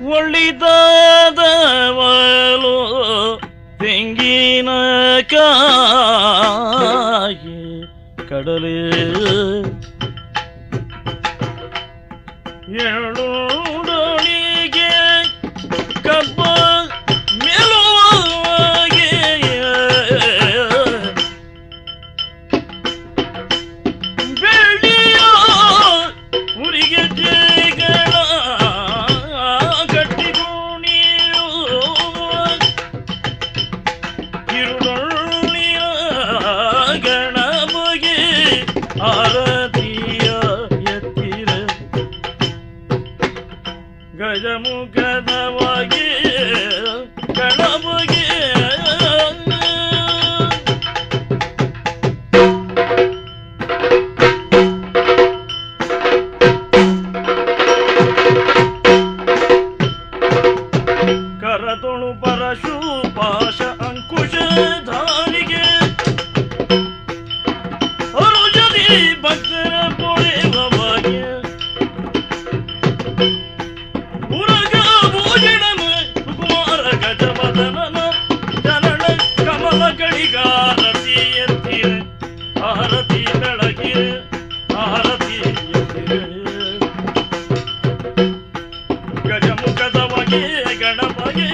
ಒಳ್ಳಿದಾದವಳು ತೆಂಗಿನ ಕಾಯಿ ಕಡಲೆ ಎರಡೊಳಿಗೆ ಕಬ್ಬ ಮೇಲುವಾಗೆ ಬೆಳ್ಳಿಯ ಉರಿಗೆ ಜಗಳ ಕಟ್ಟಿಗೋಣಿಯು ಕಿರುಡೊಳ್ಳಿಯ ಗಣಮಗೆ ಆರತಿಯ ಎತ್ತಿರ ಗಜಮುಖದವಾಗಿ ಗಣಮಗೆ ಕರತೊಳು ಪರಶು ಪಾಶ ಅಂಕುಶ ಧಾರಿಗೆ ಅರುಜದಿ ಭಕ್ತರ ಪೊರೆವ ಭಾಗ್ಯ ಉರಗ ಭೂಷಣನ ಸುಕುಮಾರ ಗಜವದನನ ಜನನ ಕಮಲ ಕಡಿಗಾರತಿ ಎತ್ತಿರ ಆರತಿ ಬೆಳಗಿರ ಆರತಿ ಎತ್ತಿರ ಗಜಮುಖದವಾಗಿ ಗಣಪಗೆ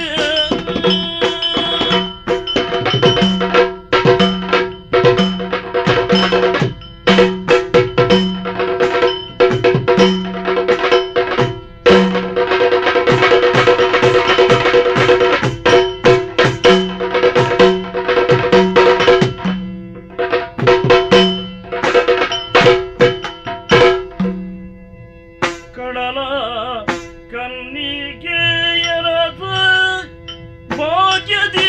ಕಡಲ ಕನ್ನಿಗೆಯರದ ಭಾಗ್ಯದಿ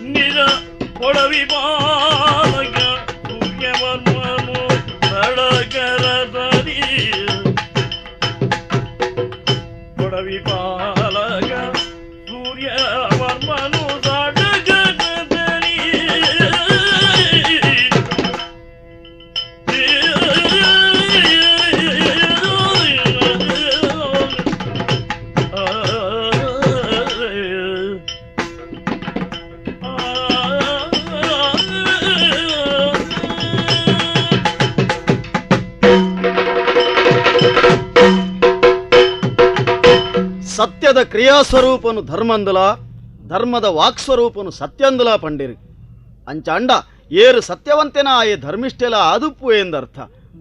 ನಿಜ ಒಳವಿ ಬಾಲಕ ಸೂರ್ಯವರ್ಮನು ಸಡಗರದರಿ ಒಳವಿ ಬಾಲಕ ಸೂರ್ಯವರ್ಮನು ಸಡಗರದರಿ ಸತ್ಯದ ಕ್ರಿಯಾಸ್ವರೂಪನು ಧರ್ಮಂದುಲ ಧರ್ಮದ ವಾಕ್ಸ್ವರೂಪನು ಸತ್ಯಂದುಲ ಪಂಡಿರಿ ಅಂಚ ಅಂಡ ಏರು ಸತ್ಯವಂತೆನ ಆಯೆ ಧರ್ಮಿಷ್ಠೆಲ ಆದುಪ್ಪು ಎಂದರ್ಥ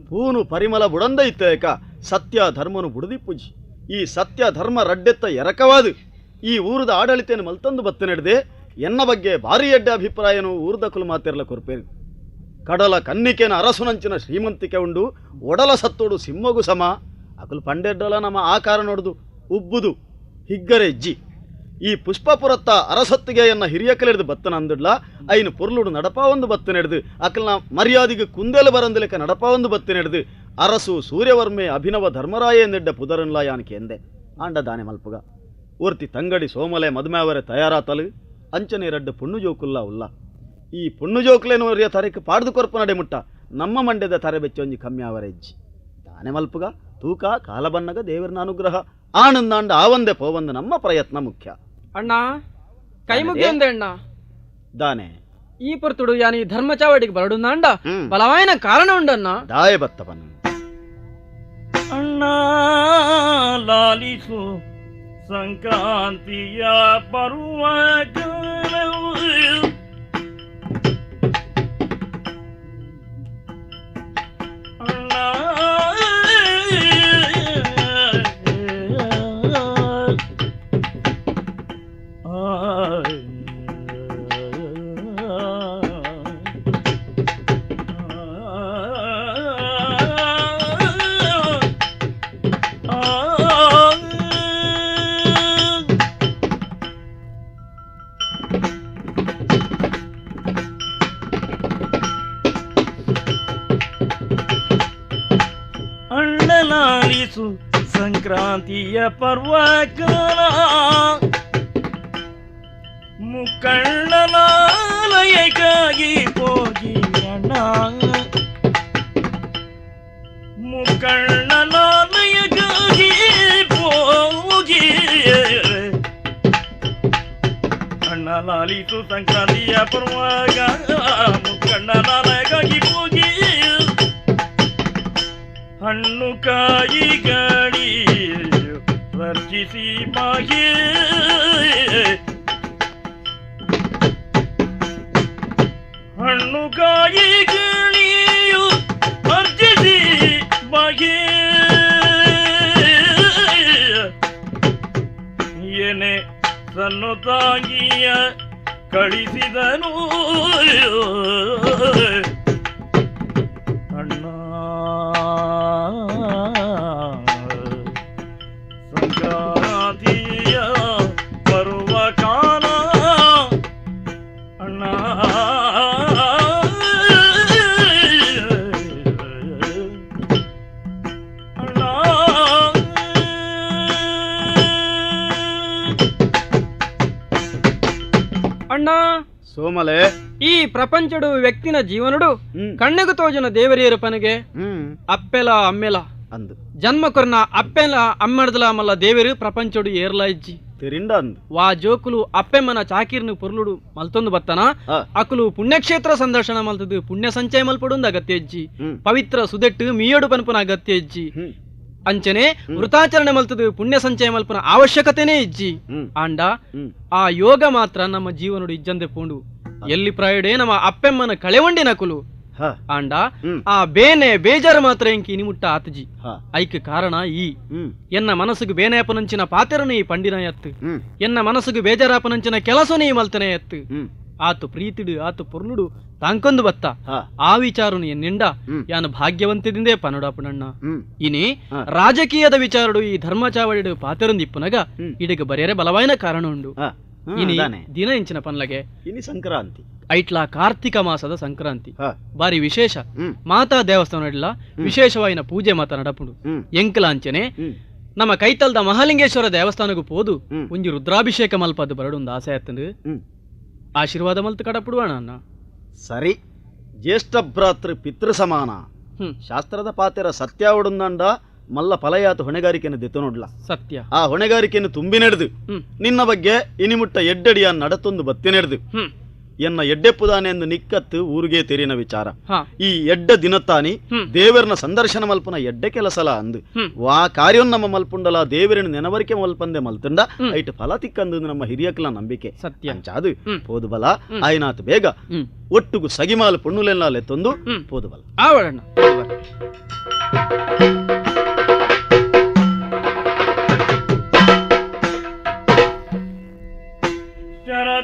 ಪೂನು ಪರಿಮಳ ಬುಡಂದೈತೇಕ ಸತ್ಯ ಧರ್ಮನು ಬುಡದಿಪ್ಪುಜಿ ಈ ಸತ್ಯ ಧರ್ಮ ರಡ್ಡೆತ್ತ ಎರಕವಾದು ಈ ಊರದ ಆಡಳಿತೆಯನ್ನು ಮಲ್ತಂದು ಬತ್ತು ನಡೆದೆ ಎನ್ನ ಬಗ್ಗೆ ಭಾರಿ ಎಡ್ಡೆ ಅಭಿಪ್ರಾಯನು ಊರ್ದ ಕುಲು ಮಾತೆರ್ಲ ಕೊರ್ಪೇರಿ ಕಡಲ ಕನ್ನಿಕೆನ ಅರಸುನಂಚಿನ ಶ್ರೀಮಂತಿಕೆ ಉಂಡು ಒಡಲ ಸತ್ತೋಡು ಸಿಂಹಗು ಸಮ ಅಕುಲು ಪಂಡೆಡ್ಡಲ ನಮ್ಮ ಆಕಾರ ನೋಡುದು ಉಬ್ಬುದು ಹಿಗ್ಗರೆ ಇಜ್ಜಿ ಈ ಪುಷ್ಪಪುರತ್ತ ಅರಸತ್ತಿಗೆಯನ್ನ ಹಿರಿಯಕಲೆಡ್ದು ಬತ್ತನ ಅಂದಿಡ್ಲ ಐನು ಪುರ್ಲುಡು ನಡಪ ಒಂದು ಬತ್ತು ನಡೆದು ಅಕಲ್ನ ಮರ್ಯಾದಿಗೆ ಕುಂದೆಲು ಬರಂದಲಿಕ ನಡಪ ಒಂದು ಬತ್ತು ನಡೆದು ಅರಸು ಸೂರ್ಯವರ್ಮೆ ಅಭಿನವ ಧರ್ಮರಾಯ ಎಂದಿಡ್ಡ ಪುದರನ್ಲ ಯಾನಕ್ಕೆ ಎಂದೆ ಆಂಡ ದಾನೆ ಮಲ್ಪುಗ ಊರ್ತಿ ತಂಗಡಿ ಸೋಮಲೆ ಮದುಮೆಯವರೆ ತಯಾರಾತಲು ಅಂಚನೆ ರಡ್ಡು ಪುಣ್ಣು ಜೋಕುಲ್ಲ ಉಲ್ಲ ಈ ಪುಣ್ಣು ಜೋಕುಲೇನು ತರಕ್ಕೆ ಪಾಡ್ದು ಕೊರ್ಪ ನಡೆ ಮುಟ್ಟ ನಮ್ಮ ಮಂಡ್ಯದ ತರೆ ಬೆಚ್ಚೊಂಜಿ ಕಮ್ಮಿ ಅವರೆಜ್ಜಿ ದಾನೆ ಮಲ್ಪುಗ ತೂಕ ಕಾಲಬನ್ನಗ ದೇವರನ ಅನುಗ್ರಹ ಆನಂದಾಂಡ ಆವಂದೆ ಪೋವಂದು ನಮ್ಮ ಪ್ರಯತ್ನ ಮುಖ್ಯ ಅಣ್ಣ ಕೈ ಮುಗಿಯೊಂದೆ ಅಣ್ಣ ದಾನೆ ಈ ಪುರ್ತುಡು ಯಾನಿ ಧರ್ಮ ಚಾವಡಿಗೆ ಬರಡು ಅಂಡ ಬಲವಾಯಿನ ಕಾರಣ ಉಂಡನ್ನ ದಾಯ ಬತ್ತವನು ಅಣ್ಣ ಲಾಲಿಸು ಸಂಕ್ರಾಂತಿಯ ಪರ್ವ ಲಾಲಿಸು ಸಂಕ್ರಾಂತಿಯ ಪರ್ವಕಾಲ ಮುಕ್ಕಣ್ಣನಾಲಯಕ್ಕಾಗಿ ಹೋಗಿ ಅಣ್ಣ ಮುಕ್ಕಣ್ಣನಾಲಯಕ್ಕಾಗಿ ಹೋಗಿ ಅಣ್ಣ ಲಾಲಿಸು ಸಂಕ್ರಾಂತಿಯ ಪರ್ವಕಾಲ ಮುಕ್ಕಣ್ಣನಾಲಯಕ್ಕಾಗಿ ಹೋಗಿ ಹಣ್ಣು ಕಾಯಿ ಗಾಡಿ ವರ್ಜಿಸಿ ಮಾಗೆ ಹಣ್ಣು ಕಾಯಿ ಗಾಳಿಯು ವರ್ಜಿಸಿ ಮಾಗೆ ಏನೇ ಸನ್ನುತ್ತಾಗಿಯ ಕಳಿಸಿದನು ಅಣ್ಣ ಸಂಕ್ರಾಂತಿಯ ಬರುವ ಕಾಲ ಅಣ್ಣ ಅಣ್ಣ ಅಣ್ಣ ಸೋಮಲೆ ಈ ಪ್ರಪಂಚಡು ವ್ಯಕ್ತಿನ ಜೀವನಡು ಹ್ಮ್ ಕಣ್ಣೆಗು ತೋಜನ ದೇವರಿಯರು ಪನಗೆ ಹ್ಮ್ ಅಪ್ಪೆಲ ಅಮ್ಮೆಲ ಅಂದು ಜನ್ಮ ಕೊರ್ನ ಅಪ್ಪೆಲ ಅಮ್ಮಡ್ದಲ ಮಲ್ಲ ದೇವರು ಪ್ರಪಂಚಡು ಏರ್ಲ ಇಜ್ಜಿ ತಿರಿಂಡ ಅಂದು ವಾ ಜೋಕುಲು ಅಪ್ಪೆಮ್ಮನ ಚಾಕಿರ್ನು ಪುರ್ಲುಡು ಮಲ್ತೊಂದು ಬತ್ತನ ಆ, ಅಕುಲು ಪುಣ್ಯಕ್ಷೇತ್ರ ಸಂದರ್ಶನ ಮಲ್ತದು ಪುಣ್ಯ ಸಂಚಯ ಮಲ್ಪಡೊಂದು ಅಗತ್ಯ ಇಜ್ಜಿ ಹ್ಮ್ ಪವಿತ್ರ ಸುದೆಟ್ಟು ಮೀಯಡು ಪನ್ಪುನ ಅಗತ್ಯ ಇಜ್ಜಿ ಹ್ಮ್ ಅಂಚನೆ ವೃತಾಚರಣೆ ಮಲ್ತದು ಪುಣ್ಯ ಸಂಚಯ ಮಲ್ಪನ ಅವಶ್ಯಕತೆನೇ ಇಜ್ಜಿ ಹ್ಮ್ ಆಂಡ ಹ್ಮ್ ಆ ಯೋಗ ಮಾತ್ರ ನಮ್ಮ ಜೀವನಡು ಇಜ್ಜಂದೆ ಪೋಂಡು ಎಲ್ಲಿ ಪ್ರಾಯಡೆ ನಮ್ಮ ಅಪ್ಪೆಮ್ಮನ ಕಳೆವಂಡಿನ ಕುಲು ಹ ಆಂಡ ಹ್ಮ್ ಆ ಬೇನೆ ಬೇಜಾರು ಮಾತ್ರ ಎಂಕಿ ನಿಮುಟ್ಟ ಆತಜಿ ಹ ಐಕ್ ಕಾರಣ ಈ ಹ್ಮ್ ಎನ್ನ ಮನಸ್ಸುಗು ಬೇನೆಯಪನಂಚಿನ ಪಾತೆರನು ಈ ಪಂಡಿನ ಎತ್ತು ಹ್ಮ್ ಎನ್ನ ಮನಸ್ಸುಗು ಬೇಜಾರಾಪನಂಚಿನ ಕೆಲಸನು ಈ ಮಲ್ತನೆ ಎತ್ತು ಹ್ಮ್ ಆತು ಪ್ರೀತಿಡು ಆತು ಪುರ್ನುಡು ತಾಂಕೊಂದು ಬತ್ತ ಹ ಆ ವಿಚಾರನು ಎನ್ನಿಂಡ ಹ್ಮ್ ಯಾನು ಭಾಗ್ಯವಂತದಿಂದೇ ಪನಡಾಪುನಣ್ಣ ಹ್ಮ್ ಇನಿ ಹ. ರಾಜಕೀಯದ ವಿಚಾರಡು ಈ ಧರ್ಮಚಾವಡಿಡು ಪಾತೆರೊಂದಿಪ್ಪುನಗ ಹ್ಮ್ ಇಡಗ ಬರೆಯರೆ ಬಲವಾಯಿನ ಕಾರಣ ಉಂಡು ಹ ಹ್ಮ್, ಇನಿ ಅದಾನೆ. ದಿನ ಇಂಚಿನ ಪನ್ಲಗೆ ಇನಿ ಸಂಕ್ರಾಂತಿ ಐಟ್ಲ ಕಾರ್ತಿಕ ಮಾಸದ ಸಂಕ್ರಾಂತಿ ಹ ಬಾರಿ ವಿಶೇಷ ಹ್ಮ್ ಮಾತಾ ದೇವಸ್ಥಾನ ಇಡ್ಲ ವಿಶೇಷವಾಯಿನ ಪೂಜೆ ಮಾತ ನಡಪುಂಡು ಹ್ಮ್ ಎಂಕಲಾಂಚನೆ ಹ್ಮ್ ನಮ್ಮ ಕೈತಲ್ದ ಮಹಾಲಿಂಗೇಶ್ವರ ದೇವಸ್ಥಾನಗೂ ಪೋದು ಹ್ಮ್. ಒಂಜಿ ರುದ್ರಾಭಿಷೇಕ ಮಲ್ಪದ್ದು ಬರಡೊಂದು ಆಸೆ ಆತಂದು ಹ್ಮ್ ಆಶೀರ್ವಾದ ಮಲ್ತು ಕಡಪುಡುವಣ ಅಣ್ಣ ಸರಿ ಜ್ಯೇಷ್ಠ ಭ್ರಾತೃ ಪಿತೃ ಸಮಾನ ಹ್ಮ್ ಶಾಸ್ತ್ರದ ಪಾತೆರ ಸತ್ಯ ಒಡಂದಂಡ ಮಲ್ಲ ಫಲಯಾತು ಹೊಣೆಗಾರಿಕೆಯನ್ನು ದೆತ್ತು ನೋಡ್ಲ ಸತ್ಯ ಆ ಹೊಣೆಗಾರಿಕೆಯನ್ನು ತುಂಬಿ ನಡೆದು ಹ್ಮ್ ನಿನ್ನ ಬಗ್ಗೆ ಇನಿಮುಟ್ಟ ಎಡ್ಡಡಿಯ ನಡತೊಂದು ಬತ್ತಿ ನಡೆದು ಹ್ಮ್ ಎನ್ನ ಎಡ್ಡೆಪ್ಪುದಾನೆ ಎಂದು ನಿಕ್ಕತ್ತು ಊರಿಗೆ ತೆರಿನ ವಿಚಾರ ಹಾ ಈ ಎಡ್ಡ ದಿನತ್ತಾನಿ ಹ್ಮ್ ದೇವರನ ಸಂದರ್ಶನ ಮಲ್ಪನ ಎಡ್ಡೆ ಕೆಲಸಲ ಅಂದು ಹ್ಮ್ ವಾ ಕಾರ್ಯನ್ ನಮ್ಮ ಮಲ್ಪುಂಡಲ ದೇವರಿನ ನೆನವರಿಕೆ ಮಲ್ಪಂದೆ ಮಲ್ತಂಡ ಹ್ಮ್. ಐಟ್ ಫಲ ತಿಕ್ಕಂದು ನಮ್ಮ ಹಿರಿಯಕಲ ನಂಬಿಕೆ ಸತ್ಯ ಅಂಚಾದು ಹ್ಮ್. ಪೋದು ಬಲ ಹ್ಮ್. ಆಯ್ನಾತ್ ಬೇಗ ಹ್ಮ್ ಒಟ್ಟುಗು ಸಗಿಮಾಲು ಪುಣ್ಣುಲೆಲ್ಲ ಎತ್ತೊಂದು ಹ್ಮ್ ಪೋದು ಬಲ ಆವಡಣ್ಣ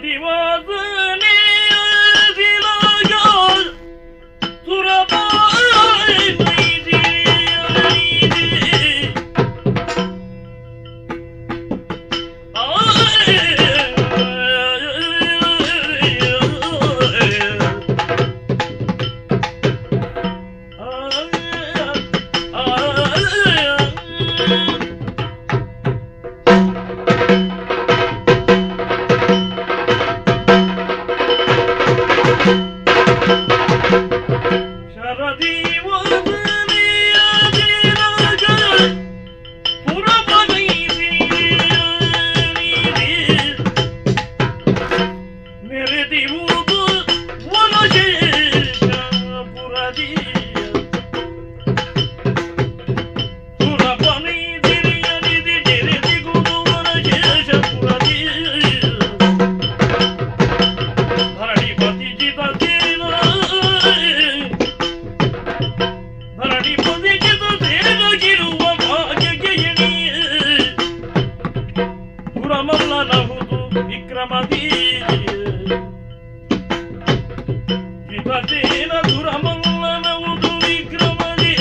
ಶರದಿವಾಸನೆ ಅದಿಲಾಗ ಸುರಪಾಯಿ ಮೈದಿ ವಿಕ್ರಮದಿ ವಿಪದೇನ ದುರಮಲ್ಲನವುದು ವಿಕ್ರಮದಿ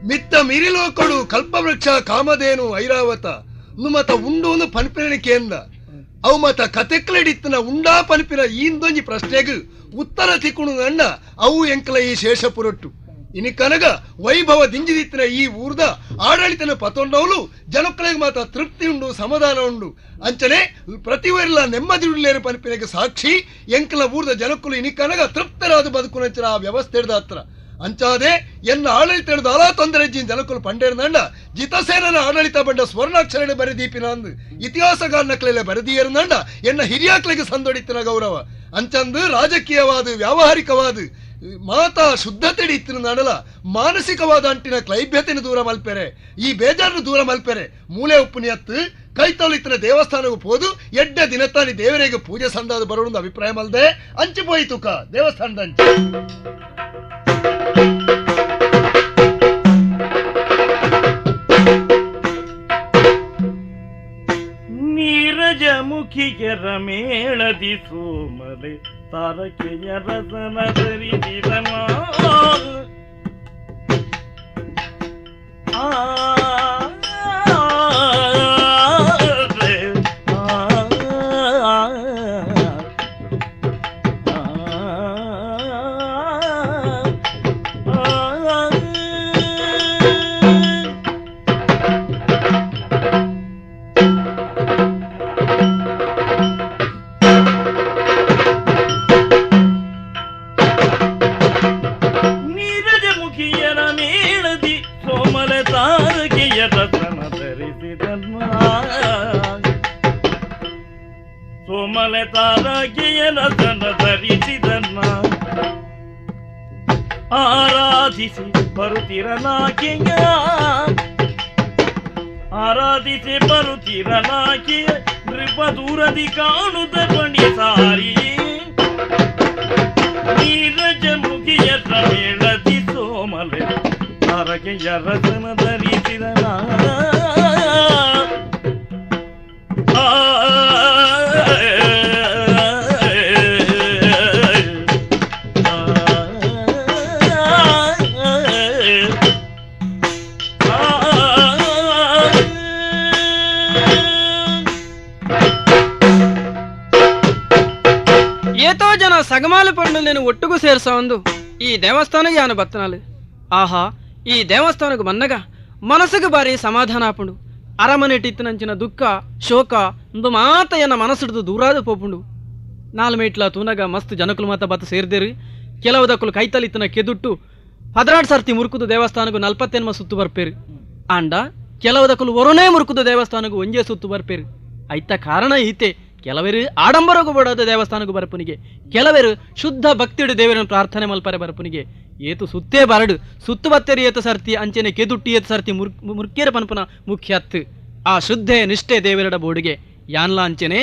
ಮಿತ್ತ ಮಿರಿಲೋಕಡು ಕಲ್ಪವೃಕ್ಷ ಕಾಮಧೇನು ಐರಾವತ ನುಮತ ಉಂಡೂನು ಪನ್ಪಿರಣಿಕೆಯಿಂದ ಅವು ಮತ ಕತೆಕ್ಲೆಡಿತ್ತನ ಉಂಡಾ ಪನಿಪಿನ ಇಂದೊಂಜಿ ಪ್ರಶ್ನೆಗೆ ಉತ್ತರ ತಿಕ್ಕುಣು ಅಣ್ಣ ಅವು ಎಂಕಲ ಈ ಶೇಷಪುರೊಟ್ಟು ಇನಿ ಕನಗ ವೈಭವ ದಿಂಜಿದಿತ್ತಿನ ಈ ಊರ್ದ ಆಡಳಿತನ ಪತೊಂಡವಲು ಜನಕ್ಕಳಿಗೆ ಮಾತ್ರ ತೃಪ್ತಿ ಉಂಡು ಸಮಾಧಾನ ಉಂಡು ಅಂಚನೆ ಪ್ರತಿವರೆಲ್ಲ ನೆಮ್ಮದಿ ಉಳ್ಳೇರು ಪನಿಪಿನಗೆ ಸಾಕ್ಷಿ ಎಂಕಲ ಊರ್ದ ಜನಕ್ಕಳು ಇನಿ ಕನಗ ತೃಪ್ತರಾದ ಬದುಕುನಂಚಿನ ಆ ವ್ಯವಸ್ಥೆ ಹಿಡ್ದ ಹತ್ರ ಅಂಚಾದೆ ಎನ್ನ ಆಡಳಿತ ಹಿಡಿದು ಅಲಾ ತೊಂದರೆ ಜನಕ್ಕಳು ಪಂಡೇರ್ನಂಡ ಜಿತಸೇನನ ಆಡಳಿತ ಬಂಡ ಸ್ವರ್ಣಾಕ್ಷರಣ ಬರೆದೀಪಿನ ಅಂದು ಇತಿಹಾಸಗಾರನಕ್ಲೆಲ್ಲ ಬರೆದಿಯರ್ನಂಡ ಎನ್ನ ಹಿರಿಯಾಕ್ಲೆಗೆ ಸಂದೊಡಿತ್ತಿನ ಗೌರವ ಅಂಚಂದು ರಾಜಕೀಯವಾದ ವ್ಯಾವಹಾರಿಕವಾದ ಮಾತಾ ಶುದ್ಧತೆ ಇತ್ತಿನ ನಡಲ ಮಾನಸಿಕವಾದ ಅಂಟಿನ ಕ್ಲೈಬ್ಯತೆನ ದೂರ ಮಲ್ಪೆರೆ ಈ ಬೇಜಾರನ್ನು ದೂರ ಮಲ್ಪೆರೆ ಮೂಲೆ ಉಪ್ಪುನಿಯತ್ತು ಕೈ ತೊಳಿತ್ತಿನ ದೇವಸ್ಥಾನಕ್ಕೆ ಹೋದು ಎಡ್ಡ ದಿನತ್ತಾನಿ ದೇವರಿಗೆ ಪೂಜೆ ಸಂದಾದ ಬರೋಣ ಅಭಿಪ್ರಾಯ ಮಲ್ದೆ ಅಂಚಿ ಪೋಯ್ತುಕ ದೇವಸ್ಥಾನದ ಅಂಚಿ ನೀರಜಮುಖಿಯರ ಮೇಳದಿ ಸೋಮಲೆ ತಾರಕೆಯ ರಸನ ಧರಿಸಿದನ ಸೋಮಲೆ ತಾರಗೆಯ ರಸನ ಧರಿಸಿದನ್ನ ಆರಾಧಿಸಿ ಬರುತ್ತಿರಲಾಕೆಯ ಆರಾಧಿಸಿ ಬರುತ್ತಿರಲಾಕೆಯ ನೃಪ ದೂರದಿ ಕಾಣುತ್ತ ಬಣಿ ಸಾರಿ ನೀರಜ ಮುಗಿಯ ಮೇಳದಿ ಸೋಮಲೆ ತಾರಗೆಯ ರಸನ ಧರಿಸಿದನ ఏతో జన సగమాల పండు నేను ఒట్టుకు సేర్సా ఉందు ఈ దేవస్థానకి ఆన బత్తనాలు ఆహా ఈ దేవಸ್ಥಾನಕ್ಕೆ ಬಂದಾಗ ಮನಸ್ಸಿಗೆ ಬಾರಿ ಸಮಾಧಾನ ಆಪುಂಡು ಅರಮನೆಟಿತ್ತಿನಂಚಿನ ದುಃಖ ಶೋಕ ಒಂದು ಮಾತ ಎನ್ನ ಮನಸ್ಸಿಡ್ದು ದೂರಾದ ಪೋಪುಂಡು ನಾಲ್ಮೇಟ್ಲ ತೂನಗ ಮಸ್ತ್ ಜನಕುಲು ಮಾತ ಬತ್ತ ಸೇರ್ದೇರಿ ಕೆಲವುದಕ್ಕಲು ಕೈತಲಿತ್ತಿನ ಕೆದುಟ್ಟು 16 ಸರ್ತಿ ಮುರುಕುದು ದೇವಸ್ಥಾನಕ್ಕೂ 40 ಸುತ್ತು ಬರ್ಪೇರು ಅಂಡ ಕೆಲವುದಕ್ಕಲು ಒರನೇ ಮುರುಕುದು ದೇವಸ್ಥಾನಕ್ಕೂ ಒಂಜೇ ಸುತ್ತು ಬರ್ಪೇರು ಐತ ಕಾರಣ ಈತೆ ಕೆಲವರು ಆಡಂಬರಗೂ ಬಡೋದು ದೇವಸ್ಥಾನಕ್ಕೂ ಬರಪುನಿಗೆ ಕೆಲವರು ಶುದ್ಧ ಭಕ್ತಿಡು ದೇವರನ್ನು ಪ್ರಾರ್ಥನೆ ಮಲ್ಪರೆ ಬರಪುನಿಗೆ ಏತು ಸುತ್ತೇ ಬರಡು ಸುತ್ತು ಬತ್ತೇರಿ ಏತು ಸರ್ತಿ ಅಂಚೆನೆ ಕೆದುಟ್ಟಿ ಏತು ಸರ್ತಿ ಮುರ್ಕೇರ ಪನ್ಪುನ ಮುಖ್ಯ ಹತ್ತು ಆ ಶುದ್ಧೆ ನಿಷ್ಠೆ ದೇವರಡ ಬೋಡಿಗೆ ಯಾನ್ಲ ಅಂಚೆನೆ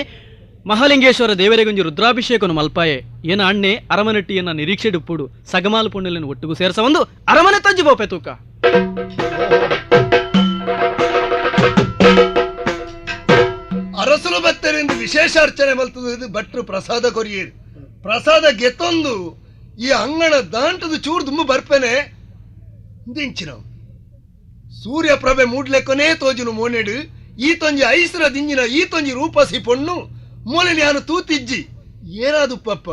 ಮಹಾಲಿಂಗೇಶ್ವರ ದೇವರಿಗೊಂಜಿ ರುದ್ರಾಭಿಷೇಕನು ಮಲ್ಪಾಯೆ ಏನ ಅಣ್ಣೆ ಅರಮನೆಟ್ಟಿಯನ್ನ ನಿರೀಕ್ಷೆ ಡುಪ್ಪುಡು ಸಗಮಾಲು ಪುಣ್ಯలను ಒಟ್ಟಿಗೂ ಸೇರ್ಸ ಒಂದು ಅರಮನೆ ತಜ್ಜಿ ಬೋಪೆ ತೂಕ ಅರಸಲು ಬತ್ತರೆಂದು ವಿಶೇಷ ಅರ್ಚನೆ ಮಲ್ತದು ಭಟ್ರು ಪ್ರಸಾದ ಕೊರಿಯೇರು ಪ್ರಸಾದ ಗೆತ್ತೊಂದು ಈ ಅಂಗಣ ದಾಂಟದು ಚೂರು ದುಂಬು ಬರ್ಪೇನೆ ದಿಂಚಿನ ಸೂರ್ಯಪ್ರಭೆ ಮೂಡ್ಲೆಕ್ಕನೇ ತೋಜುನು ಮೋನೆಡು ಈ ತೊಂಜಿ ಐಸ್ರ ದಿಂಜಿನ ಈ ತೊಂಜಿ ರೂಪಸಿ ಪೊಣ್ಣು ಮೂಲೆ ನಾನು ತೂತಿಜ್ಜಿ ಏನಾದು ಪಪ್ಪ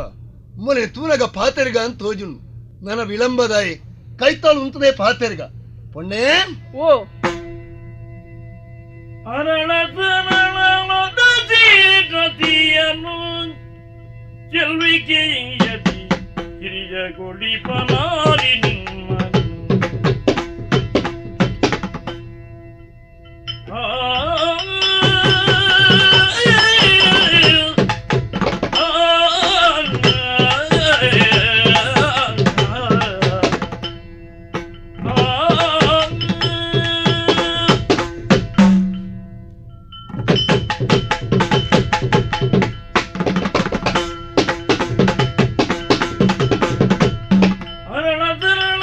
ಮೂಲೆ ತೂನಗ ಪಾತೆರ್ಗ ಅಂತ ತೋಜುನು ನನ್ನ ವಿಳಂಬದಾಯಿ ಕೈತಾಳು ಉಂಟದೆ ಪಾತೆರ್ಗ ಪೊಣ್ಣೆ ಓ ಅರಳತನಳತಿಯನ್ನು ಚೆಲ್ವಿಕೆಯತಿ ಹಿರಿಯ ಕೊಡಿ ಪನಾರಿ ಅರಳತನಳ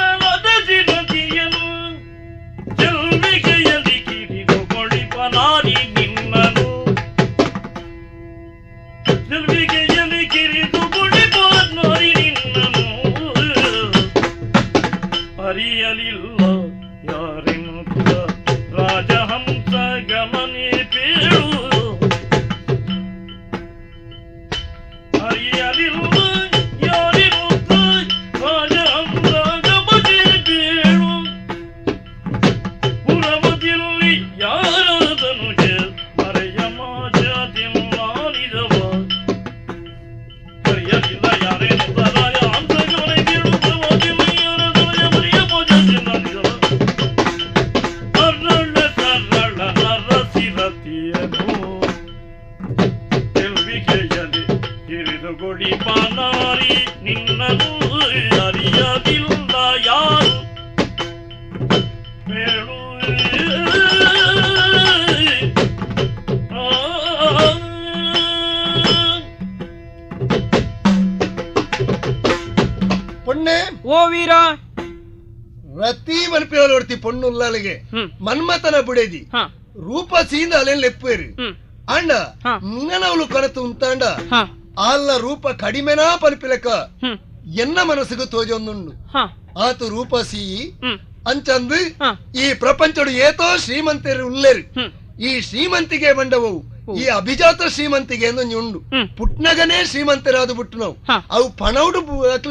ಬನ್ಪಿರೊಡ್ತಿ ಪೊಣ್ಣುಲ್ಲಾಲಿಗೆ ಮನ್ಮಥನ ಬುಡೇದಿ ರೂಪ ಸೀಂದ ಅಲೆನ್ ಲೆಪ್ಪೇರು ಅಂಡ ನಿನ್ನವಳು ಕನತು ಉಂತಾಂಡ ಆಲ್ಲ ರೂಪ ಕಡಿಮೆನಾ ಪನ್ಪಿಲಕ ಎನ್ನ ಮನಸ್ಸಿಗೂ ತೋಜೊಂದುಂಡು ಆತು ರೂಪ ಸಿ ಅಂಚಂದು ಈ ಪ್ರಪಂಚಡು ಏತೋ ಶ್ರೀಮಂತರು ಉಲ್ಲೇರು ಈ ಶ್ರೀಮಂತಿಗೆ ಬಂಡವು ಈ ಅಭಿಜಾತ ಶ್ರೀಮಂತಿಗೆ ಉಂಡು ಪುಟ್ನಗನೇ ಶ್ರೀಮಂತರಾದು ಬಿಟ್ಟು ನಾವು ಅವು ಪಣೌಡು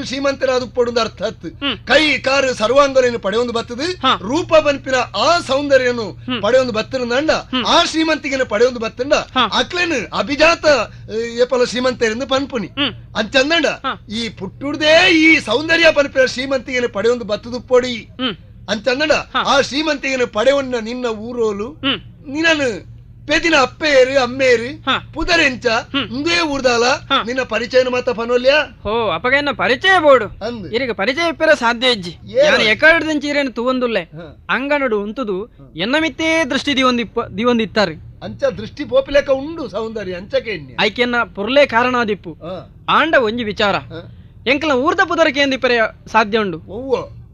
ಶ್ರೀಮಂತರಾದು ಪಡುದು ಅರ್ಥ ಹತ್ತು ಕೈ ಕಾರು ಸರ್ವಾಂಗಗಳನ್ನು ಪಡೆಯೊಂದು ಬತ್ತದು ರೂಪ ಬನ್ಪಿನ ಆ ಸೌಂದರ್ಯನು ಪಡೆಯೊಂದು ಬತ್ತನಂಡ ಆ ಶ್ರೀಮಂತಿಗೆ ಪಡೆಯೊಂದು ಬತ್ತಂಡ ಅಕ್ಲೇನು ಅಭಿಜಾತ ಏಪಲ ಶ್ರೀಮಂತರಿಂದ ಪನ್ಪುನಿ ಅಂಚಂದಂಡ ಈ ಪುಟ್ಟುಡ್ದೇ ಈ ಸೌಂದರ್ಯ ಪನ್ಪಿನ ಶ್ರೀಮಂತಿಗೆ ಪಡೆಯೊಂದು ಬತ್ತದು ಪೊಡಿ ಅಂಚಂದಂಡ ಆ ಶ್ರೀಮಂತಿಗೆ ಪಡೆಯೊನ್ನ ನಿನ್ನ ಊರೋಲು ನಿನ್ನನು ಪೇದಿನ ಅಪ್ಪೇರು ಅಮ್ಮೇರು ಪುದರೆಂಚ ಮುಂದೇ ಊರ್ದಾಲ ನಿನ್ನ ಪರಿಚಯ ಮಾತ ಪನೋಲ್ಯ ಹೋ ಅಪ್ಪಗ ಪರಿಚಯ ಬೋಡು ಇರಿಗೆ ಪರಿಚಯ ಇಪ್ಪರ ಸಾಧ್ಯ ಇಜ್ಜಿ ನಾನು ಎಕಡದಿಂಚಿ ಇರೇನು ತೂವೊಂದುಲ್ಲೆ ಅಂಗನಡು ಉಂತುದು ಎನ್ನ ಮಿತ್ತೇ ದೃಷ್ಟಿ ದಿವೊಂದಿತ್ತಾರೆ ಅಂಚ ದೃಷ್ಟಿ ಪೋಪಿಲೆಕ ಉಂಡು ಸೌಂದರ್ಯ ಅಂಚಕೆ ಐಕೆನ್ನ ಪುರ್ಲೆ ಕಾರಣಾದಿಪ್ಪು ಆಂಡ ಒಂಜಿ ವಿಚಾರ ಎಂಕಲ ಊರ್ದ ಪುದರಕ್ಕೆ ಎಂದಿಪ್ಪರೆ ಸಾಧ್ಯ ಉಂಡು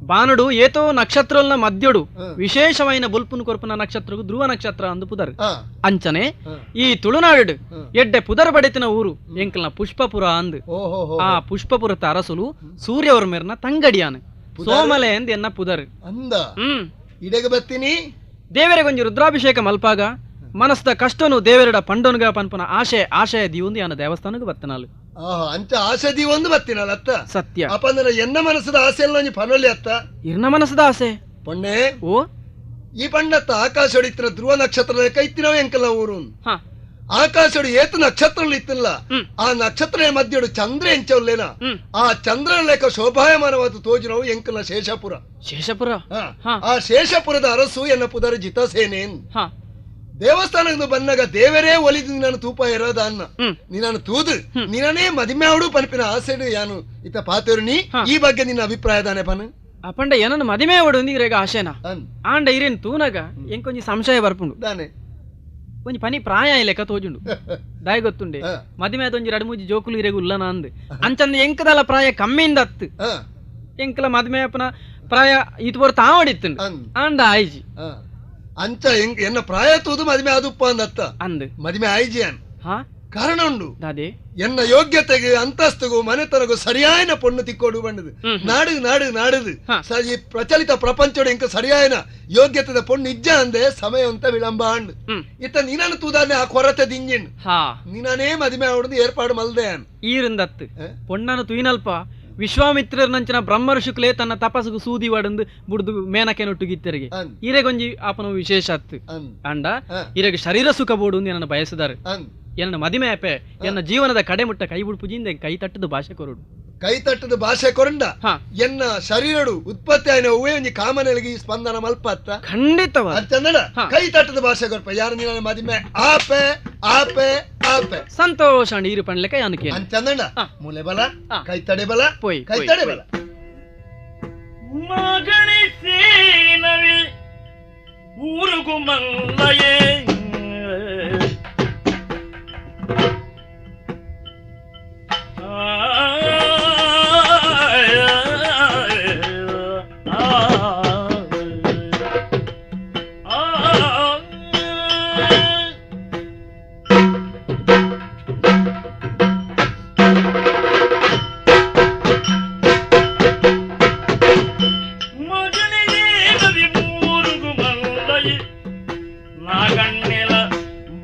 ಬಾನುಡು ಏತೋ ನಕ್ಷತ್ರಲ್ನ ಮಧ್ಯಡು ವಿಶೇಷವೈನ ಬುಲ್ಪುನ್ ಕೊರ್ಪುನ ನಕ್ಷತ್ರಗೂ ಧ್ರುವ ನಕ್ಷತ್ರ ಅಂದು ಪುದರ್ ಅಂಚನೆ ಈ ತುಳುನಾಡು ಎಡ್ಡೆ ಪುದರ್ ಬಡಿತಿನ ಊರು ಎಂಕಲ್ನ ಪುಷ್ಪಪುರ ಅಂದು ಆ ಪುಷ್ಪಪುರತ ಅರಸುಲು ಸೂರ್ಯವರ್ಮೇರ್ನ ತಂಗಡಿಯಾನ ಸೋಮಲೆ ಎಂದ್ ಎನ್ನ ಪುದರ್ ಅಂದ ಇಡೆಗೆ ಬತ್ತೀನಿ ದೇವರಿಗೆ ಒಂಜಿ ರುದ್ರಾಭಿಷೇಕ ಮಲ್ಪಾಗ ಮನಸ್ದ ಕಷ್ಟನು ದೇವರಡ ಪಂಡೋನ್ಗ ಪನ್ಪುನ ಆಶಯ ದಿವಂದು ಯಾನ ದೇವಸ್ಥಾನಕ್ಕೆ ಬತ್ತನಾಲು ಅಂಚ ಆಸೆ ದಿವೊಂದು ಬತ್ತಿನಲ್ಲ ಅತ್ತ ಸತ್ಯ ಅಪ್ಪಂದ್ರೆ ಎನ್ನ ಮನಸ್ಸದ ಆಸೆ ಎಲ್ಲ ಪನೊಲಿ ಅತ್ತ ಇರ್ನ ಮನಸ್ಸದ ಆಸೆ ಪೊಣ್ಣೆ ಓ ಈ ಪಂಡತ್ತ ಆಕಾಶ ಹೊಡಿತ್ರ ಧ್ರುವ ನಕ್ಷತ್ರ ಕೈತಿನವ ಎಂಕಲ್ಲ ಊರು ಆಕಾಶಡು ಏತು ನಕ್ಷತ್ರ ಇತ್ತಿಲ್ಲ ಆ ನಕ್ಷತ್ರ ಮಧ್ಯಡು ಚಂದ್ರ ಎಂಚಲ್ಲೇನ ಆ ಚಂದ್ರನ ಲೆಕ್ಕ ಶೋಭಾಯಮಾನವಾದ ತೋಜಿನವು ಎಂಕಲ್ಲ ಶೇಷಪುರ ಆ ಶೇಷಪುರದ ಅರಸು ಎನ್ನ ಪುದರ ಜಿತಸೇನೆ ದೇವಸ್ಥಾನಕ್ಕೆ ಬಂದಾಗ ದೇವರೇ ಒಲಿದು ನಿನ್ನ ತೂಪ ಇರೋದ ಅನ್ನ ನಿನ್ನ ತೂದು ನಿನ್ನೇ ಮದಿಮೆ ಅವಡು ಪನ್ಪಿನ ಆಸೆಡು ಯಾನು ಇತ್ತ ಪಾತೇರು ನೀ ಈ ಬಗ್ಗೆ ನಿನ್ನ ಅಭಿಪ್ರಾಯದಾನೆ ಪನ್ ಅಪ್ಪಂಡ ಏನನ್ನು ಮದಿಮೆ ಅವಡು ಇರೇಗ ಆಶೆನಾ ಆಂಡ ಇರೇನ್ ತೂನಗ ಎಂಕೊಂಜಿ ಸಂಶಯ ಬರ್ಪುಂಡು ದಾನೆ ಒಂಜಿ ಪನಿ ಪ್ರಾಯ ಲೆಕ್ಕ ತೋಜುಂಡು ದಾಯ ಗೊತ್ತುಂಡೆ ಮದಿಮೆ ಅದೊಂಜಿ ಎರಡು ಮೂಜಿ ಜೋಕುಲು ಇರೇಗ ಉಲ್ಲನ ಅಂದ್ ಅಂಚಂದ ಎಂಕದಲ್ಲ ಪ್ರಾಯ ಕಮ್ಮಿಯಿಂದ ಹತ್ತು ಎಂಕಲ ಮದಿಮೆ ಅಪ್ಪನ ಪ್ರಾಯ ಇದು ಬರ್ತಾ ಆವಡಿತ್ತುಂಡು ಆಂಡ ಆಯ್ಜಿ ಅಂಚ ಎನ್ನ ಪ್ರಾಯ ತೂದು ಮದಿಮೆ ಆದುಪ್ಪ ಅಂದತ್ತ ಅಂದ್ ಮದಿಮೆ ಆಯ್ಜಿಯಾನ್ ಕಾರಣ ಉಂಡು ಅದೇ ಎನ್ನ ಯೋಗ್ಯತೆಗೆ ಅಂತಸ್ತುಗೂ ಮನೆತನಗೂ ಸರಿಯಾಯನ ಪೊಣ್ಣು ತಿಕ್ಕೋಡು ಬಂಡದು ನಾಡುದು ಈ ಪ್ರಚಲಿತ ಪ್ರಪಂಚದ ಇಂಕ ಸರಿಯಾಯನ ಯೋಗ್ಯತೆದ ಪೊಣ್ಣು ಇಜ್ಜ ಅಂದೆ ಸಮಯ ಅಂತ ವಿಳಂಬ ಅಂಡು ಇತ್ತ ನಿನ್ನನ್ನು ತೂದಾನೆ ಆ ಕೊರತೆ ದಿಂಜಿಂಡು ನಿನ್ನನೇ ಮದಿಮೆ ಆವಡ್ದು ಏರ್ಪಾಡು ಮಲ್ದೆ ಅನ್ ಈರಿಂದತ್ತು ಪೊಣ್ಣನು ತುಯಿನಲ್ಪ ವಿಶ್ವಾಮಿತ್ರನಂಚಿನ ಬ್ರಹ್ಮ ಋಷಿಕುಲೇ ತನ್ನ ತಪಸ್ಸು ಸೂದಿ ವಡಂದು ಬುಡ್ದು ಮೇನಕೆ ನೊಟ್ಟುಗಿತ್ತರಿಗೆ ಇರೆಗೊಂಜಿ ಆಪನ ವಿಶೇಷ ಅತ್ತು ಅಂಡ ಇರೆಗೆ ಶರೀರ ಸುಖ ಬೋಡು ನನ್ನ ಬಯಸಿದಾರೆ ಎನ್ನ ಮದಿಮೆ ಆಪೆ ಎನ್ನ ಜೀವನದ ಕಡೆ ಮುಟ್ಟ ಕೈ ಬುಡ್ಪುಜಿಂದ ಕೈ ತಟ್ಟದ ಭಾಷೆ ಕೊರಡು ಕೈ ತಟ್ಟದ ಭಾಷೆ ಕೊರಂಡ ಎನ್ನ ಶರೀರಡು ಉತ್ಪತ್ತಿ ಆಯ್ನ ಹೂವೇ ಒಂಜಿ ಕಾಮನೆಲಿಗೆ ಸ್ಪಂದನ ಮಲ್ಪ ಅತ್ತ ಖಂಡಿತವ ಚಂದನ ಕೈ ತಟ್ಟದ ಭಾಷೆ ಕೊರಪ ಯಾರು ನಿನ್ನ ಮದಿಮೆ ಆಪೆ ಆಪೆ ಆಪೆ ಸಂತೋಷ ನೀರು ಪಣ್ಲೆಕ ಯಾನಕ್ಕೆ ಚಂದಣ್ಣ ಮೂಲೆ ಬಲ ಕೈ ತಡೆ ಬಲ ಪೋಯ್ ಕೈ ತಡೆ ಬಲ ಮಗಣಿಸಿ ನವಿ ಊರುಗು ಮಲ್ಲಯೇ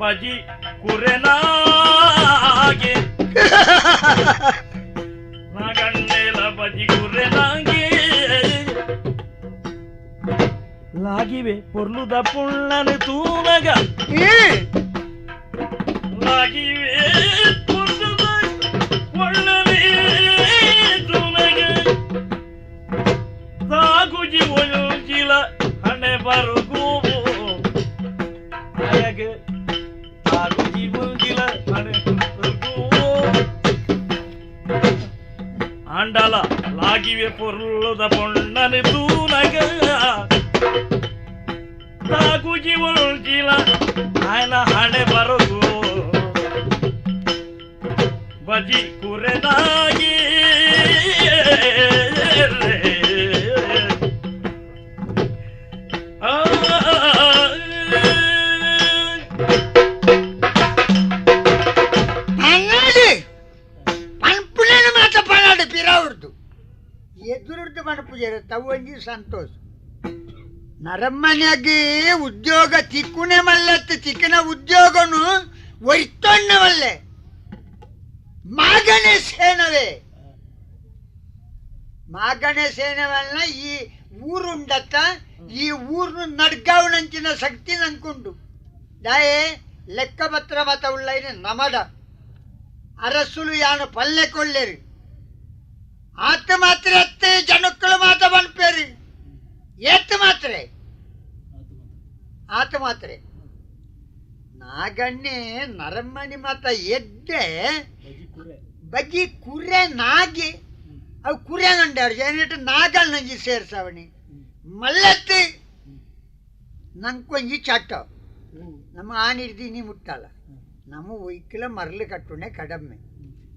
ಬಜಿ ಕುರೆನಾಗೆ ನಾಗಣ್ಣೆಲ ಬಜಿ ಕುರೆನಾಗೆ ಲಾಗಿವೆ ಪೊರ್ಲುದ ಪುಣ್ಣನು ತೂನಗ ಲಾಗಿವೆ ಪೊರ್ಲುದ ಪುಣ್ಣನೇ ತೂನಗ ಸಾಗುಜಿ ಒಯುಜಿಲ ಹಣೆ ಬರುಗು ಅಯಗೆ ಆಂಡಲ ಲಾಗಿವೆ ಪೊರ್ಲುದ ಪೊಣ್ಣನೆ ತೂನಗ ತಾಗುಜಿ ಒಳ್ಜಿಲ ಆಯ್ನ ಹಣೆ ಬರೋದು ಬಜಿ ಕುರೆನಾಗಿ ಸಂತೋಷ. ನರಮ್ಮನ್ಯಾಗೆ ಉದ್ಯೋಗ ತಿಕ್ಕುನೆ ಮಲ್ಲತ್ತು ತಿಕ್ಕಿನ ಉದ್ಯೋಗನು ಒಯ್ತೊಣ್ಣ ಮಲ್ಲೆ ಮಾಗನೆ ಸೇನವೇ ಈ ಊರುಂಡತ್ತ ಈ ಊರ್ನು ನಡ್ಗಾವನಂಚಿನ ಶಕ್ತಿ ನಂಕೊಂಡು ದಾಯೆ ಲೆಕ್ಕಪತ್ರ ಮತ ಉಳ್ಳೈನ ನಮಡ ಅರಸುಲು ಯಾನು ಪಲ್ಲೆ ಕೊಳ್ಳೇರಿ ಆತ ಮಾತ್ರ ಎತ್ತೆ ಜನಕ್ಕಳು ಮಾತ ಬನ್ಪೇರಿ ಎತ್ತು ಮಾತ್ರೆ ಆತ ಮಾತ್ರೆ ನಾಗಣ್ಣೆ ನರಮ್ಮಣಿ ಮಾತ ಎದ್ದೆ ಬಗ್ಗಿ ಕುರೆ ನಾಗಿ ಅವು ಕುರೆ ನಂಡಾರು ಏನಿಟ್ಟು ನಾಗಲ್ ನಂಜಿ ಸೇರ್ಸವಣಿ ಮಲ್ಲತ್ತಿ ನಂಕೊಂಜಿ ಚಟ್ಟ ನಮ್ಮ ಆನಿರ್ದೀನಿ ಮುಟ್ಟಲ್ಲ ನಮ್ಮ ಒಯ್ಕಿಲ ಮರಳು ಕಟ್ಟುನೆ ಕಡಮೆ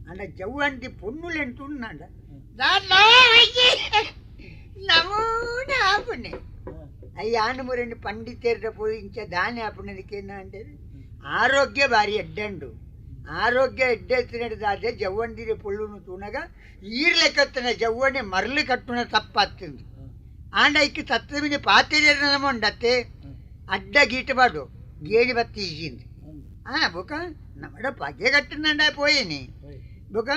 ಅಂಡ ಜವ್ವಂಟಿ ಪೊನ್ನುಲೆಂಟು ಉಣ್ಣಂಡ ನಮೂನ ಆಪುನೆ ಅಯ್ಯ ಆನುಮುರೆಂಡು ಪಂಡಿತೇರ್ದ ಪೋಯಿ ಇಂಚ ದಾನೆ ಆಪುನದಕ್ಕೆ ಅಂದ್ರೆ ಆರೋಗ್ಯ ಬಾರಿ ಎಡ್ಡಂಡು ಆರೋಗ್ಯ ಎಡ್ಡೆತ್ತಿನದಾದ್ರೆ ಜವ್ವಂಡಿರೆ ಪೊಳ್ಳುನು ತೂನಗ ಈರ್ಲೆಕ್ಕತ್ತನ ಜವ್ವಣೆ ಮರಳು ಕಟ್ಟುನ ತಪ್ಪಾಗ್ತಂದು ಆಂಡ ಇಕ್ಕಿ ತತ್ವಮಿನ ಪಾತಿರ ನಮ್ಮೊಂಡತ್ತೆ ಅಡ್ಡ ಗೀಟಬಾರ್ದು ಗೇಡಿ ಬತ್ತಿ ಈಜಿಂದು ಬೊಕ ನಮ್ಮಡ ಪಗೆ ಕಟ್ಟಿನಂಡ ಪೋಯೇನಿ ಬೊಕ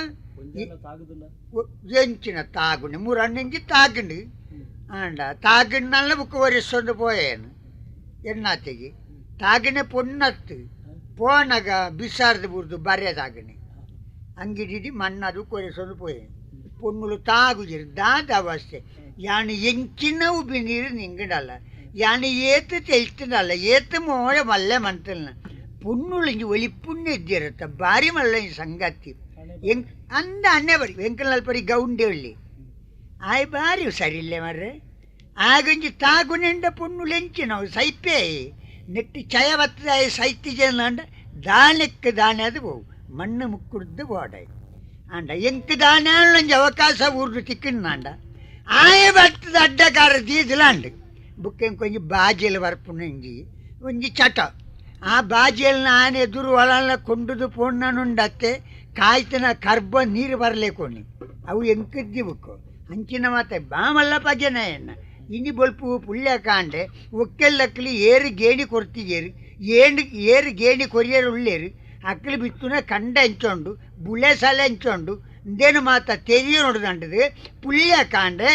ಎಂಚಿನ ತಾಗುಂಡು 3 ಅಣ್ಣಂಜಿ ತಾಗುಂಡು ಆಂಡ ತಾಗುಂಡಲ್ಲ ಬುಕ್ಕ ಒರೆಸೊಂದು ಪೋಯೇನು ಎಣ್ಣಾತೆಗೆ ತಾಗಣೆ ಪೊನ್ನತ್ತು ಪೋನಗ ಬಿಸಾರ್ದು ಬುರ್ದು ಬರೆಯದಾಗಣೆ ಅಂಗಿಡಿ ಮಣ್ಣದು ಕೊರೆಸೊಂದು ಪೋಯೇನು ಪೊನ್ನುಲು ತಾಗುಜಿರು ದಾದ ಅವಸ್ಥೆ ಯಾನು ಎಂಚಿನ ಉಬ್ಬಿ ನೀರು ನಿಂಗಡಲ್ಲ ಯಾನು ಏತು ತೆಲ್ತದಲ್ಲ ಏತು ಮೋಳ ಮಲ್ಲೆ ಮಂತಲ್ನ ಪುಣ್ಣುಳಿಂಜಿ ಒಲಿಪುಣ್ಯ ಇದ್ದಿರತ್ತ ಬಾರಿ ಮಲ್ಲ ಸಂಗತಿ ಎಂಕ್ ಅಂದ ಅನ್ನೆ ಬರಿ ವೆಂಕಲ್ಪರಿ ಗೌಂಡೆ ಒಳ್ಳಿ ಆಯ್ ಬಾರಿ ಸರಿಯಿಲ್ಲೆ ಮರ್ರೆ ಆಗಂಜಿ ತಾಗುನೆಂಡ ಪುಣ್ಣುಲೆಂಚಿ ನಾವು ಸೈಪೇ ನೆಟ್ಟಿ ಚಯ ಬತ್ತದ ಸೈತಿ ಜನ ದಾನೆಕ್ಕೆ ದಾನೆ ಅದು ಬೋವು ಮಣ್ಣು ಮುಕ್ಕುಡ್ದು ಬೋಡಾಯ್ ಅಂಡ ಎಂಕ್ ದಾನೆ ಒಂಜಿ ಅವಕಾಶ ಊರ್ದು ತಿಕ್ಕಿನಾಂಡ ಆಯ ಬರ್ತದ ಅಡ್ಡಕಾರ ದೀದಿಲಾಂಡ್ ಬುಕ್ಕ ಕೊಂಚ ಬಾಜಿಯಲ್ಲಿ ಬರ್ಪುಣಂಜಿ ಒಂಜಿ ಚಟ ಆ ಬಾಜಿಯಲ್ಲಿ ನಾನು ಎದುರು ಒಳಲ್ಲ ಕೊಂಡುದು ಪೋಣ್ಣನುಂಡತ್ತೆ ಕಾಯ್ತನ ಕರ್ಬ ನೀರು ಬರಲೇಕೋಣಿ ಅವು ಎಂಕದ್ದಿ ಬುಕ್ಕು ಅಂಚಿನ ಮಾತೆ ಬಾಮಲ್ಲ ಪಜನ ಎಣ್ಣ ಇನಿ ಬೊಲ್ಪು ಪುಳ್ಯ ಕಾಂಡೆ ಒಕ್ಕೆಲ್ಲಕ್ಕಲಿ ಏರು ಗೇಣಿ ಕೊರ್ತಿಗೇರು ಏರು ಗೇಣಿ ಕೊರಿಯರು ಉಳ್ಳೇರು ಅಕ್ಕಲಿ ಬಿತ್ತುನ ಕಂಡ ಹೆಂಚೊಂಡು ಬುಳೆ ಸಲ ಹೆಂಚೊಂಡು ಇಂದೇನು ಮಾತ ತೆರಿಯ ನೋಡುದಂಟದು ಪುಳ್ಯ ಕಾಂಡೆ